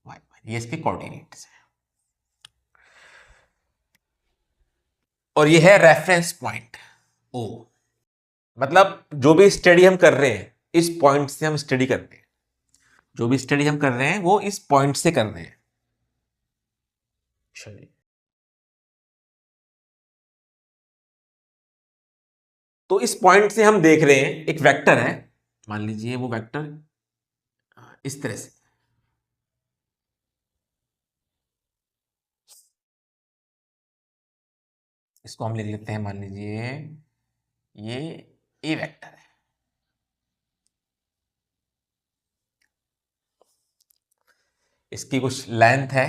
वाई वन, ये इसके कोऑर्डिनेट्स है। और ये है रेफरेंस पॉइंट ओ। मतलब जो भी स्टडी हम कर रहे हैं इस पॉइंट से हम स्टडी कर रहे हैं, जो भी स्टडी हम कर रहे हैं वो इस पॉइंट से कर रहे हैं। चलिए, तो इस पॉइंट से हम देख रहे हैं एक वेक्टर है, मान लीजिए वो वेक्टर इस तरह से, इसको हम लिख लेते हैं, मान लीजिए ये ए वेक्टर है। इसकी कुछ लेंथ है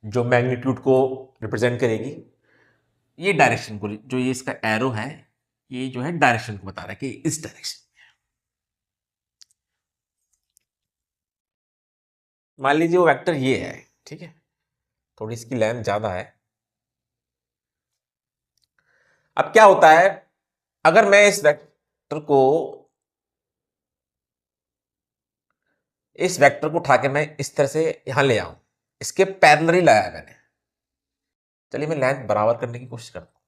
जो मैग्नीट्यूड को रिप्रेजेंट करेगी। ये डायरेक्शन को, जो ये इसका एरो है, ये जो है डायरेक्शन को बता रहा है कि इस डायरेक्शन। मान लीजिए वो वेक्टर ये है, ठीक है, थोड़ी इसकी लेंथ ज्यादा है। अब क्या होता है, अगर मैं इस वेक्टर को उठा के मैं इस तरह से यहां ले आऊं, इसके पैरेलल ही लाया है मैंने। चलिए मैं लेंथ बराबर करने की कोशिश करता हूं।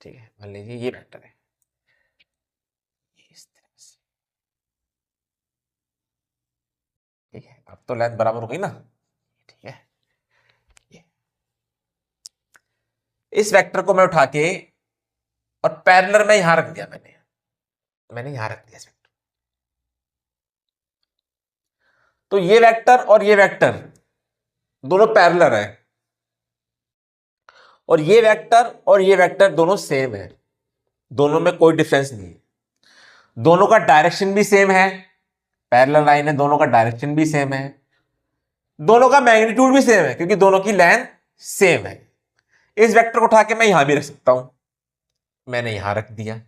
ठीक है, मान लीजिए ये वेक्टर है, ये इस तरह से। ठीक है, अब तो लेंथ बराबर हो गई ना। ठीक है, ये इस वेक्टर को मैं उठा के और पैरेलल में यहां रख दिया, मैंने यहां रख दिया इस वेक्टर। तो ये वेक्टर और ये वेक्टर दोनों पैरेलल है, और ये वेक्टर दोनों सेम है, दोनों में कोई डिफरेंस नहीं है। दोनों का डायरेक्शन भी सेम है, पैरेलल लाइन है, दोनों का डायरेक्शन भी सेम है, दोनों का मैग्नीट्यूड भी सेम है क्योंकि दोनों की लेंथ सेम है। इस वेक्टर को उठा के मैं यहां भी रख सकता हूं, मैंने यहां रख दिया।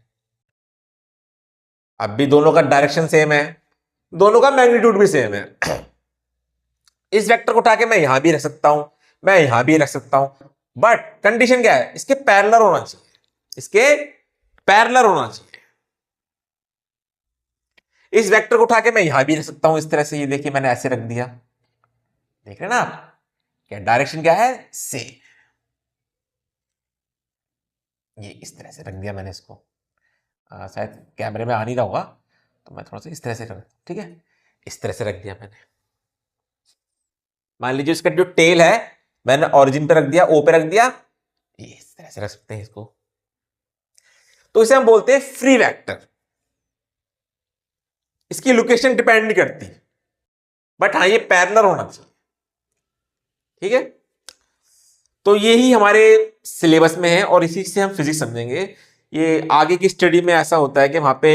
अब भी दोनों का डायरेक्शन सेम है, दोनों का मैग्नीट्यूड भी सेम है। इस वेक्टर को उठा के मैं यहां भी रख सकता हूं, मैं यहां भी रख सकता हूं, बट कंडीशन क्या है, इसके पैरेलल होना चाहिए, इसके पैरेलल होना चाहिए। इस वेक्टर को उठा के मैं यहां भी रख सकता हूं इस तरह से, ये देखिए मैंने ऐसे रख दिया, देख रहे हैं ना आप, क्या डायरेक्शन क्या है, सेम। ये इस तरह से रख दिया मैंने इसको, शायद कैमरे में आ नहीं रहा होगा, तो मैं थोड़ा सा इस तरह से कर, ठीक है, इस तरह से रख दिया मैंने। मान लीजिए इसका जो टेल है मैंने ओरिजिन पे रख दिया, ओ पे रख दिया, ये इस तरह से रख सकते हैं इसको। तो इसे हम बोलते हैं फ्री वेक्टर। इसकी लोकेशन डिपेंड नहीं करती, बट हाँ ये पैरेलल होना चाहिए। ठीक है, तो यही हमारे सिलेबस में है और इसी से हम फिजिक्स समझेंगे। ये आगे की स्टडी में ऐसा होता है कि वहां पे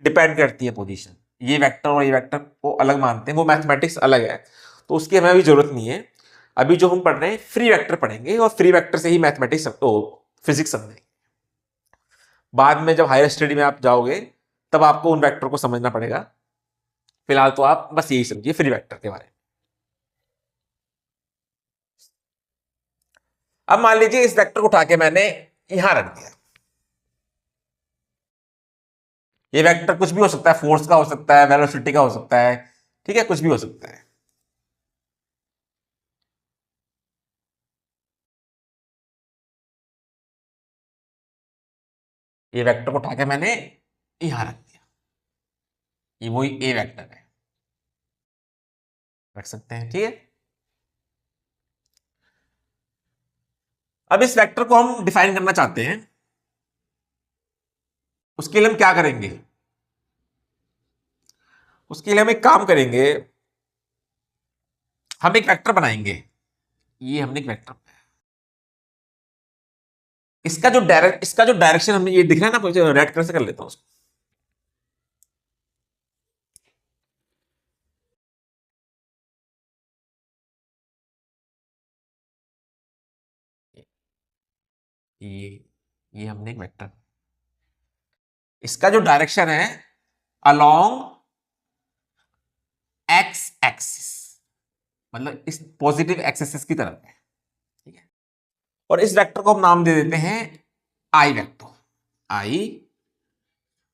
डिपेंड करती है पोजीशन, ये वेक्टर और ये वेक्टर को अलग मानते हैं, वो मैथमेटिक्स अलग है, तो उसकी हमें अभी जरूरत नहीं है। अभी जो हम पढ़ रहे हैं फ्री वेक्टर पढ़ेंगे और फ्री वेक्टर से ही मैथमेटिक्स फिजिक्स समझेंगे। बाद में जब हायर स्टडी में आप जाओगे तब आपको उन वेक्टर को समझना पड़ेगा, फिलहाल तो आप बस यही समझिए फ्री वेक्टर के बारे में। अब मान लीजिए इस वेक्टर को उठा के मैंने यहां रख दिया, ये वेक्टर कुछ भी हो सकता है, फोर्स का हो सकता है, वेलोसिटी का हो सकता है, ठीक है, कुछ भी हो सकता है। ये वेक्टर को उठा के मैंने यहां रख दिया, ये वही ए वेक्टर है, रख सकते हैं, ठीक है। अब इस वेक्टर को हम डिफाइन करना चाहते हैं, उसके लिए हम क्या करेंगे, उसके लिए हम एक काम करेंगे, हम एक वेक्टर बनाएंगे। ये हमने एक वेक्टर, इसका जो डायरेक्शन हमने ये दिख रहा है ना, मुझे रेड कलर से कर लेता हूं उसको। ये हमने एक वेक्टर, इसका जो डायरेक्शन है अलोंग एक्स एक्सिस, मतलब इस पॉजिटिव एक्सिस की तरफ है, ठीक है। और इस वेक्टर को हम नाम दे देते हैं आई वेक्टर, आई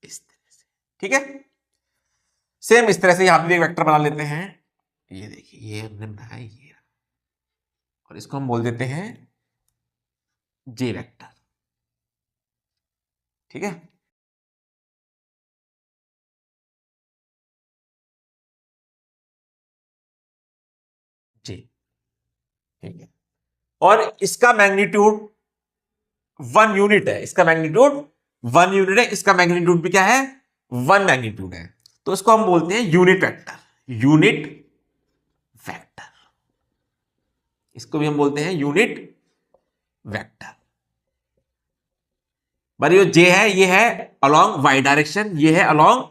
इस तरह से, ठीक है। सेम इस तरह से यहां भी एक वेक्टर बना लेते हैं, ये देखिए ये हमने बनाया ये, और इसको हम बोल देते हैं जे वेक्टर, ठीक है। जे, ठीक है। और इसका मैग्नीट्यूड 1 यूनिट है, इसका मैग्नीट्यूड 1 यूनिट है, इसका मैग्नीट्यूड भी क्या है 1 मैग्नीट्यूड है, तो इसको हम बोलते हैं यूनिट वेक्टर, यूनिट वेक्टर, इसको भी हम बोलते हैं यूनिट वेक्टर। पर ये जे है, ये है अलोंग वाई डायरेक्शन, ये है along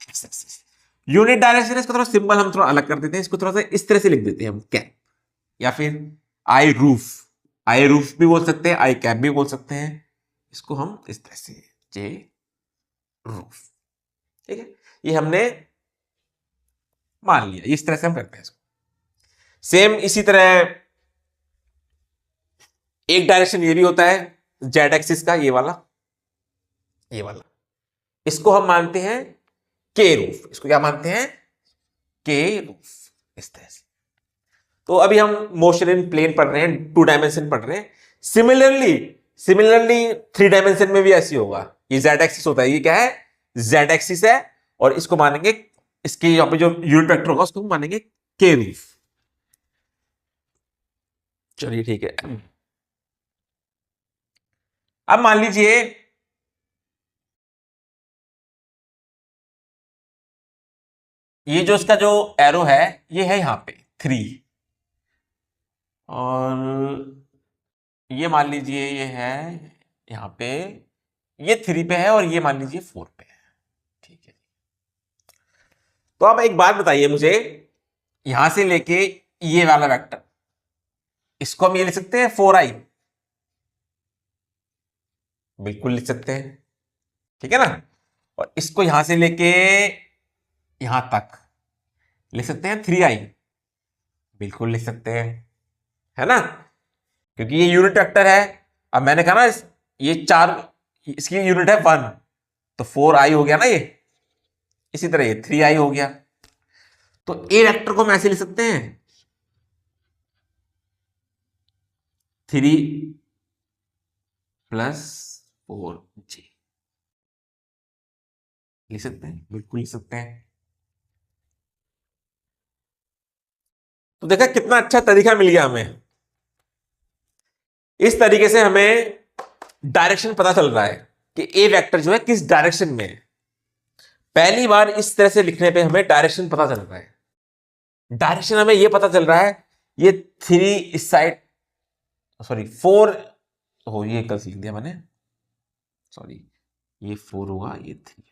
x axis. Unit direction है, इसको थोड़ा सिंबल हम थोड़ा अलग कर देते हैं, इसको थोड़ा सा इस तरह से लिख देते हैं हम, कैप, या फिर आई रूफ, आई रूफ भी बोल सकते हैं, आई कैप भी बोल सकते हैं, इसको हम इस तरह से जे रूफ, ठीक है। ये हमने मान लिया, इस तरह से हम करते हैं इसको। सेम इसी तरह एक डायरेक्शन ये भी होता है जेड एक्सिस का, ये वाला, ये वाला, इसको हम मानते हैं के रूफ, इसको क्या मानते हैं के रूफ, इस तरह से। तो अभी हम मोशन इन प्लेन पढ़ रहे हैं, 2 डायमेंशन पढ़ रहे हैं। सिमिलरली सिमिलरली 3 डायमेंशन में भी ऐसी होगा, ये जेड एक्सिस होता है, ये क्या है जेड एक्सिस है, और इसको मानेंगे, इसके यहां पे जो यूनिट वेक्टर होगा उसको मानेंगे के रूफ। चलिए ठीक है, अब मान लीजिए ये जो इसका जो एरो है ये है यहां पे 3, और ये मान लीजिए ये है यहां पे, ये 3 पे है, और ये मान लीजिए 4 पे है, ठीक है। तो अब एक बात बताइए मुझे, यहां से लेके ये वाला वेक्टर, इसको हम ये लिख सकते हैं 4i, बिल्कुल लिख सकते हैं, ठीक है ना। और इसको यहां से लेके यहां तक लिख सकते हैं 3i, बिल्कुल लिख सकते हैं, है ना, क्योंकि ये यूनिट वेक्टर है। अब मैंने कहा ना ये 4, इसकी यूनिट है 1, तो 4i हो गया ना ये, इसी तरह ये 3i हो गया। तो ए वेक्टर को हम ऐसे लिख सकते हैं 3 + 4j, लिख सकते हैं, बिल्कुल लिख सकते हैं। तो देखा कितना अच्छा तरीका मिल गया हमें, इस तरीके से हमें डायरेक्शन पता चल रहा है कि ए वेक्टर जो है किस डायरेक्शन में है। पहली बार इस तरह से लिखने पे हमें डायरेक्शन पता चल रहा है, डायरेक्शन हमें यह पता चल रहा है, ये 3 इस साइड, सॉरी 4, हो ये कल लिख दिया मैंने, सॉरी ये 4 होगा, ये 3,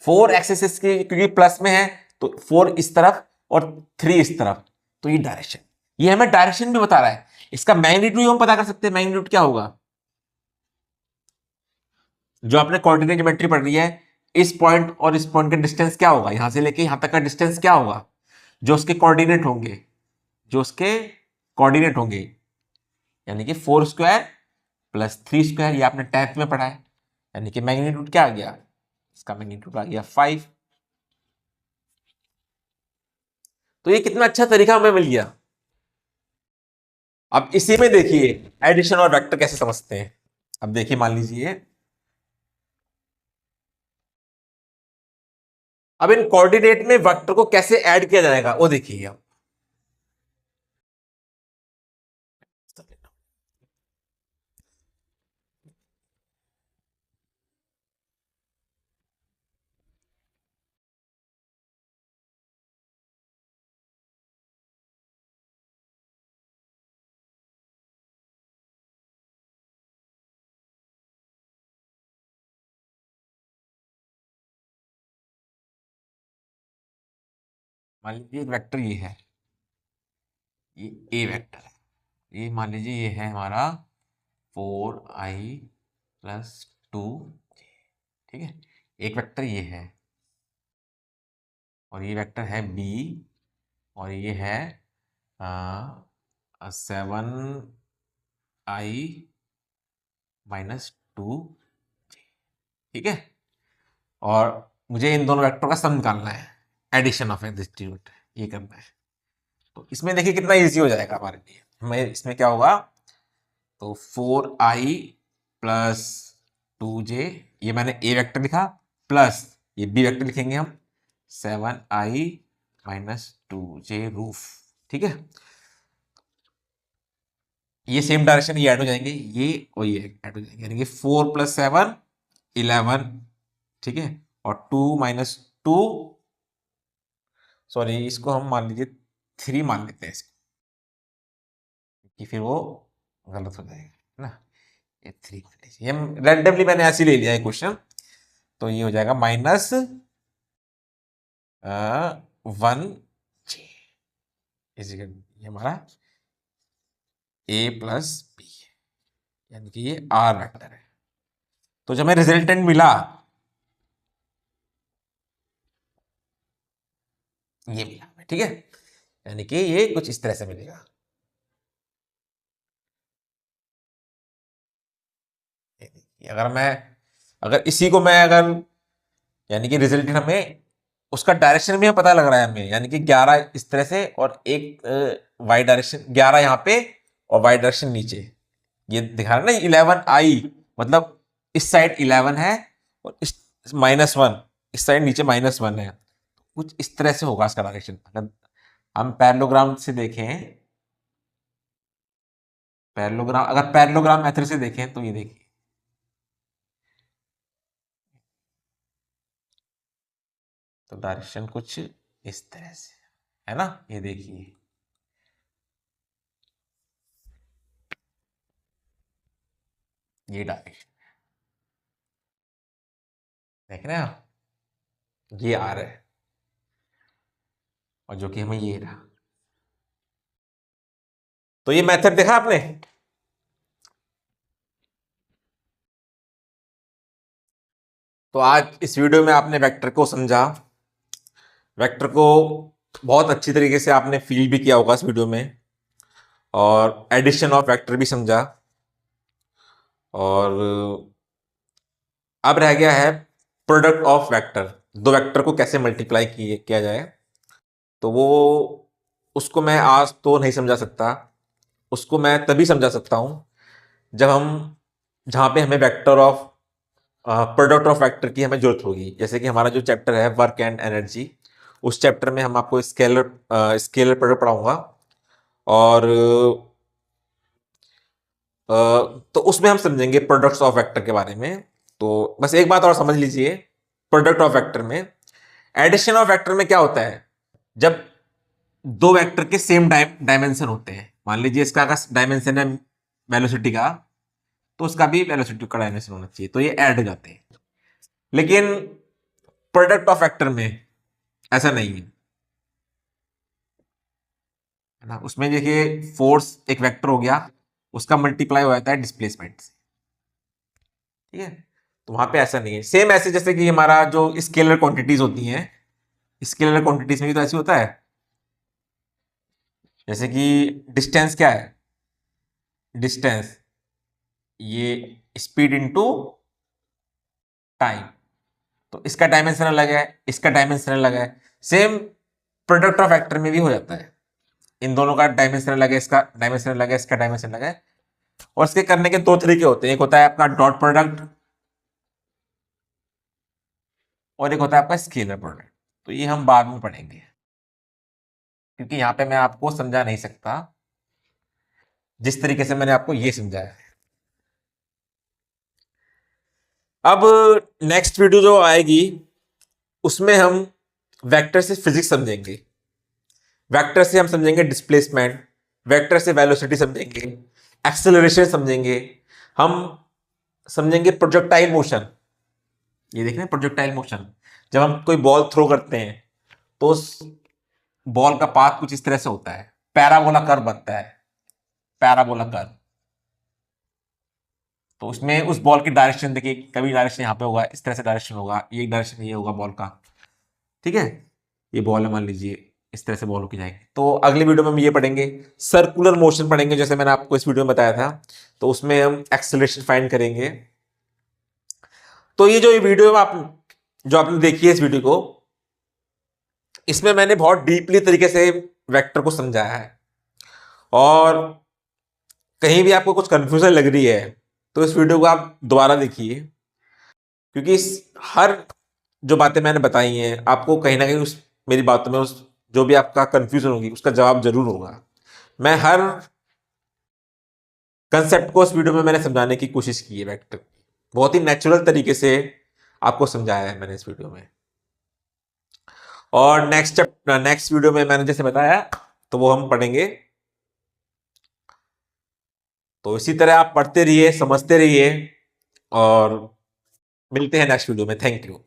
4 एक्सिस की, क्योंकि प्लस में है तो 4 इस तरफ और 3 इस तरफ, तो ये डायरेक्शन, ये हमें डायरेक्शन भी बता रहा है। इसका मैग्नीट्यूड हम पता कर सकते हैं, मैग्नीट्यूड क्या होगा, जो आपने कोऑर्डिनेट ज्योमेट्री पढ़ रही है, इस पॉइंट और इस पॉइंट का डिस्टेंस क्या होगा, यहां से लेके यहां तक का डिस्टेंस क्या होगा, जो उसके कोऑर्डिनेट होंगे, जो उसके कोऑर्डिनेट होंगे, यानी कि 4² + 3², ये आपने 10th में पढ़ा है, यानी कि मैग्नीट्यूड क्या आ गया, इसका मैग्नीट्यूड आ गया 5। तो ये कितना अच्छा तरीका हमें मिल गया। अब इसी में देखिए एडिशन और वेक्टर कैसे समझते हैं। अब देखिए मान लीजिए, अब इन कोऑर्डिनेट में वेक्टर को कैसे ऐड किया जाएगा वो देखिए। अब मान लीजिए एक वेक्टर ये है, ये ए वेक्टर है, ये मान लीजिए ये है हमारा 4i+2, ठीक है। एक वेक्टर ये है और ये वेक्टर है बी और ये है 7i-2, ठीक है। और मुझे इन दोनों वेक्टर का सम निकालना है, एडिशन ऑफ डिस्ट्रीब्यूट ये करना है। तो इसमें देखिए कितना इजी हो जाएगा हमारे लिए। हमें इसमें क्या होगा, तो 4i+2j, ये मैंने ए वेक्टर लिखा, प्लस ये बी वेक्टर लिखेंगे हम 7i-2j रूफ, ठीक है। ये सेम डायरेक्शन ये ऐड हो जाएंगे, ये और ये ऐड हो जाएंगे, यानी कि 4+7 11, ठीक है। और 2 - 2, सॉरी इसको हम मान लीजिए 3 मान लेते हैं इसको, कि फिर वो गलत हो जाएगा, है ना। ये 3 मान लीजिए, हम रैंडमली मैंने ऐसे ले लिया है क्वेश्चन, तो ये हो जाएगा -1j, ये हमारा a+b, यानी कि ये आर वेक्टर है। तो जब हमें रिजल्टेंट मिला, ये मिला हमें, ठीक है, यानी कि ये कुछ इस तरह से मिलेगा। अगर इसी को मैं यानी कि रिजल्टेंट हमें उसका डायरेक्शन भी हमें पता लग रहा है हमें, यानी कि 11 इस तरह से और एक वाई डायरेक्शन, 11 यहाँ पे और वाई डायरेक्शन नीचे, ये दिखा रहा है ना 11i, मतलब इस साइड 11 है और इस -1 इस साइड नीचे -1 है, कुछ इस तरह से होगा इसका डायरेक्शन। अगर हम पैरेललोग्राम से देखें, अगर पैरेललोग्राम मेथड से देखें तो ये देखिए, तो डायरेक्शन कुछ इस तरह से है ना, ये देखिए, ये डायरेक्शन देख रहे हैं आप, ये आ रहा है और जो कि हमें ये रहा। तो ये मेथड देखा आपने। तो आज इस वीडियो में आपने वेक्टर को समझा, वेक्टर को बहुत अच्छी तरीके से आपने फील भी किया होगा इस वीडियो में, और एडिशन ऑफ वेक्टर भी समझा, और अब रह गया है प्रोडक्ट ऑफ वेक्टर, दो वेक्टर को कैसे मल्टीप्लाई किया जाए। तो वो उसको मैं आज तो नहीं समझा सकता, उसको मैं तभी समझा सकता हूं जब हम जहां पे हमें vector of product of vector की हमें जरूरत होगी। जैसे कि हमारा जो चैप्टर है वर्क एंड एनर्जी, उस चैप्टर में हम आपको स्केलर प्रोडक्ट पढ़ाऊंगा, और तो उसमें हम समझेंगे प्रोडक्ट्स ऑफ वेक्टर के बारे में। तो बस एक बात और समझ लीजिए, प्रोडक्ट ऑफ वेक्टर में, एडिशन ऑफ वेक्टर में क्या होता है, जब दो वेक्टर के सेम डायमेंशन होते हैं, मान लीजिए इसका डायमेंशन है वेलोसिटी का, तो उसका भी वेलोसिटी का डायमेंशन होना चाहिए, तो ये ऐड हो जाते हैं। लेकिन प्रोडक्ट ऑफ वेक्टर में ऐसा नहीं है ना, उसमें देखिए फोर्स एक वेक्टर हो गया, उसका मल्टीप्लाई हो जाता है डिस्प्लेसमेंट से, ठीक है। तो वहां पे ऐसा नहीं है, सेम ऐसे जैसे कि हमारा जो स्केलर क्वांटिटीज होती हैं, स्केलर क्वांटिटीज में भी तो ऐसे होता है, जैसे कि डिस्टेंस क्या है, डिस्टेंस ये स्पीड इनटू टाइम, तो इसका डायमेंशन अलग है, इसका डायमेंशन अलग है। सेम प्रोडक्ट ऑफ वेक्टर में भी हो जाता है, इन दोनों का डायमेंशन अलग है, इसका डायमेंशन अलग है, इसका डायमेंशन अलग है। और इसके करने के दो तरीके होते हैं, एक होता है आपका डॉट प्रोडक्ट और एक होता है आपका स्केलर प्रोडक्ट। तो ये हम बाद में पढ़ेंगे, क्योंकि यहां पे मैं आपको समझा नहीं सकता जिस तरीके से मैंने आपको ये समझाया है। अब नेक्स्ट वीडियो जो आएगी उसमें हम वेक्टर से फिजिक्स समझेंगे, वेक्टर से हम समझेंगे डिस्प्लेसमेंट, वेक्टर से वेलोसिटी समझेंगे, एक्सेलरेशन समझेंगे, हम समझेंगे प्रोजेक्टाइल मोशन। ये देख रहे हैं प्रोजेक्टाइल मोशन, जब हम कोई बॉल थ्रो करते हैं तो उस बॉल का पाथ कुछ इस तरह से होता है, पैराबोला कर्व बनता है, पैराबोला कर्व। तो उसमें उस बॉल की डायरेक्शन देखिए, कभी डायरेक्शन यहाँ पे होगा, इस तरह से डायरेक्शन होगा, ये डायरेक्शन ये होगा बॉल का, ठीक है। ये बॉल है मान लीजिए, इस तरह से बॉल होके जाएंगे। तो अगली वीडियो में हम ये पढ़ेंगे, सर्कुलर मोशन पढ़ेंगे, जैसे मैंने आपको इस वीडियो में बताया था। तो उसमें हम एक्सेलरेशन फाइंड करेंगे। तो ये जो ये वीडियो आप जो आपने देखी है इस वीडियो को, इसमें मैंने बहुत डीपली तरीके से वेक्टर को समझाया है। और कहीं भी आपको कुछ कंफ्यूजन लग रही है तो इस वीडियो को आप दोबारा देखिए, क्योंकि इस हर जो बातें मैंने बताई हैं आपको कहीं ना कहीं उस मेरी बातों में उस जो भी आपका कंफ्यूजन होगी उसका जवाब जरूर होगा। मैं हर कंसेप्ट को इस वीडियो में मैंने समझाने की कोशिश की है, वेक्टर बहुत ही नेचुरल तरीके से आपको समझाया है मैंने इस वीडियो में। और नेक्स्ट वीडियो में मैंने जैसे बताया तो वो हम पढ़ेंगे। तो इसी तरह आप पढ़ते रहिए, समझते रहिए, और मिलते हैं नेक्स्ट वीडियो में। Thank you.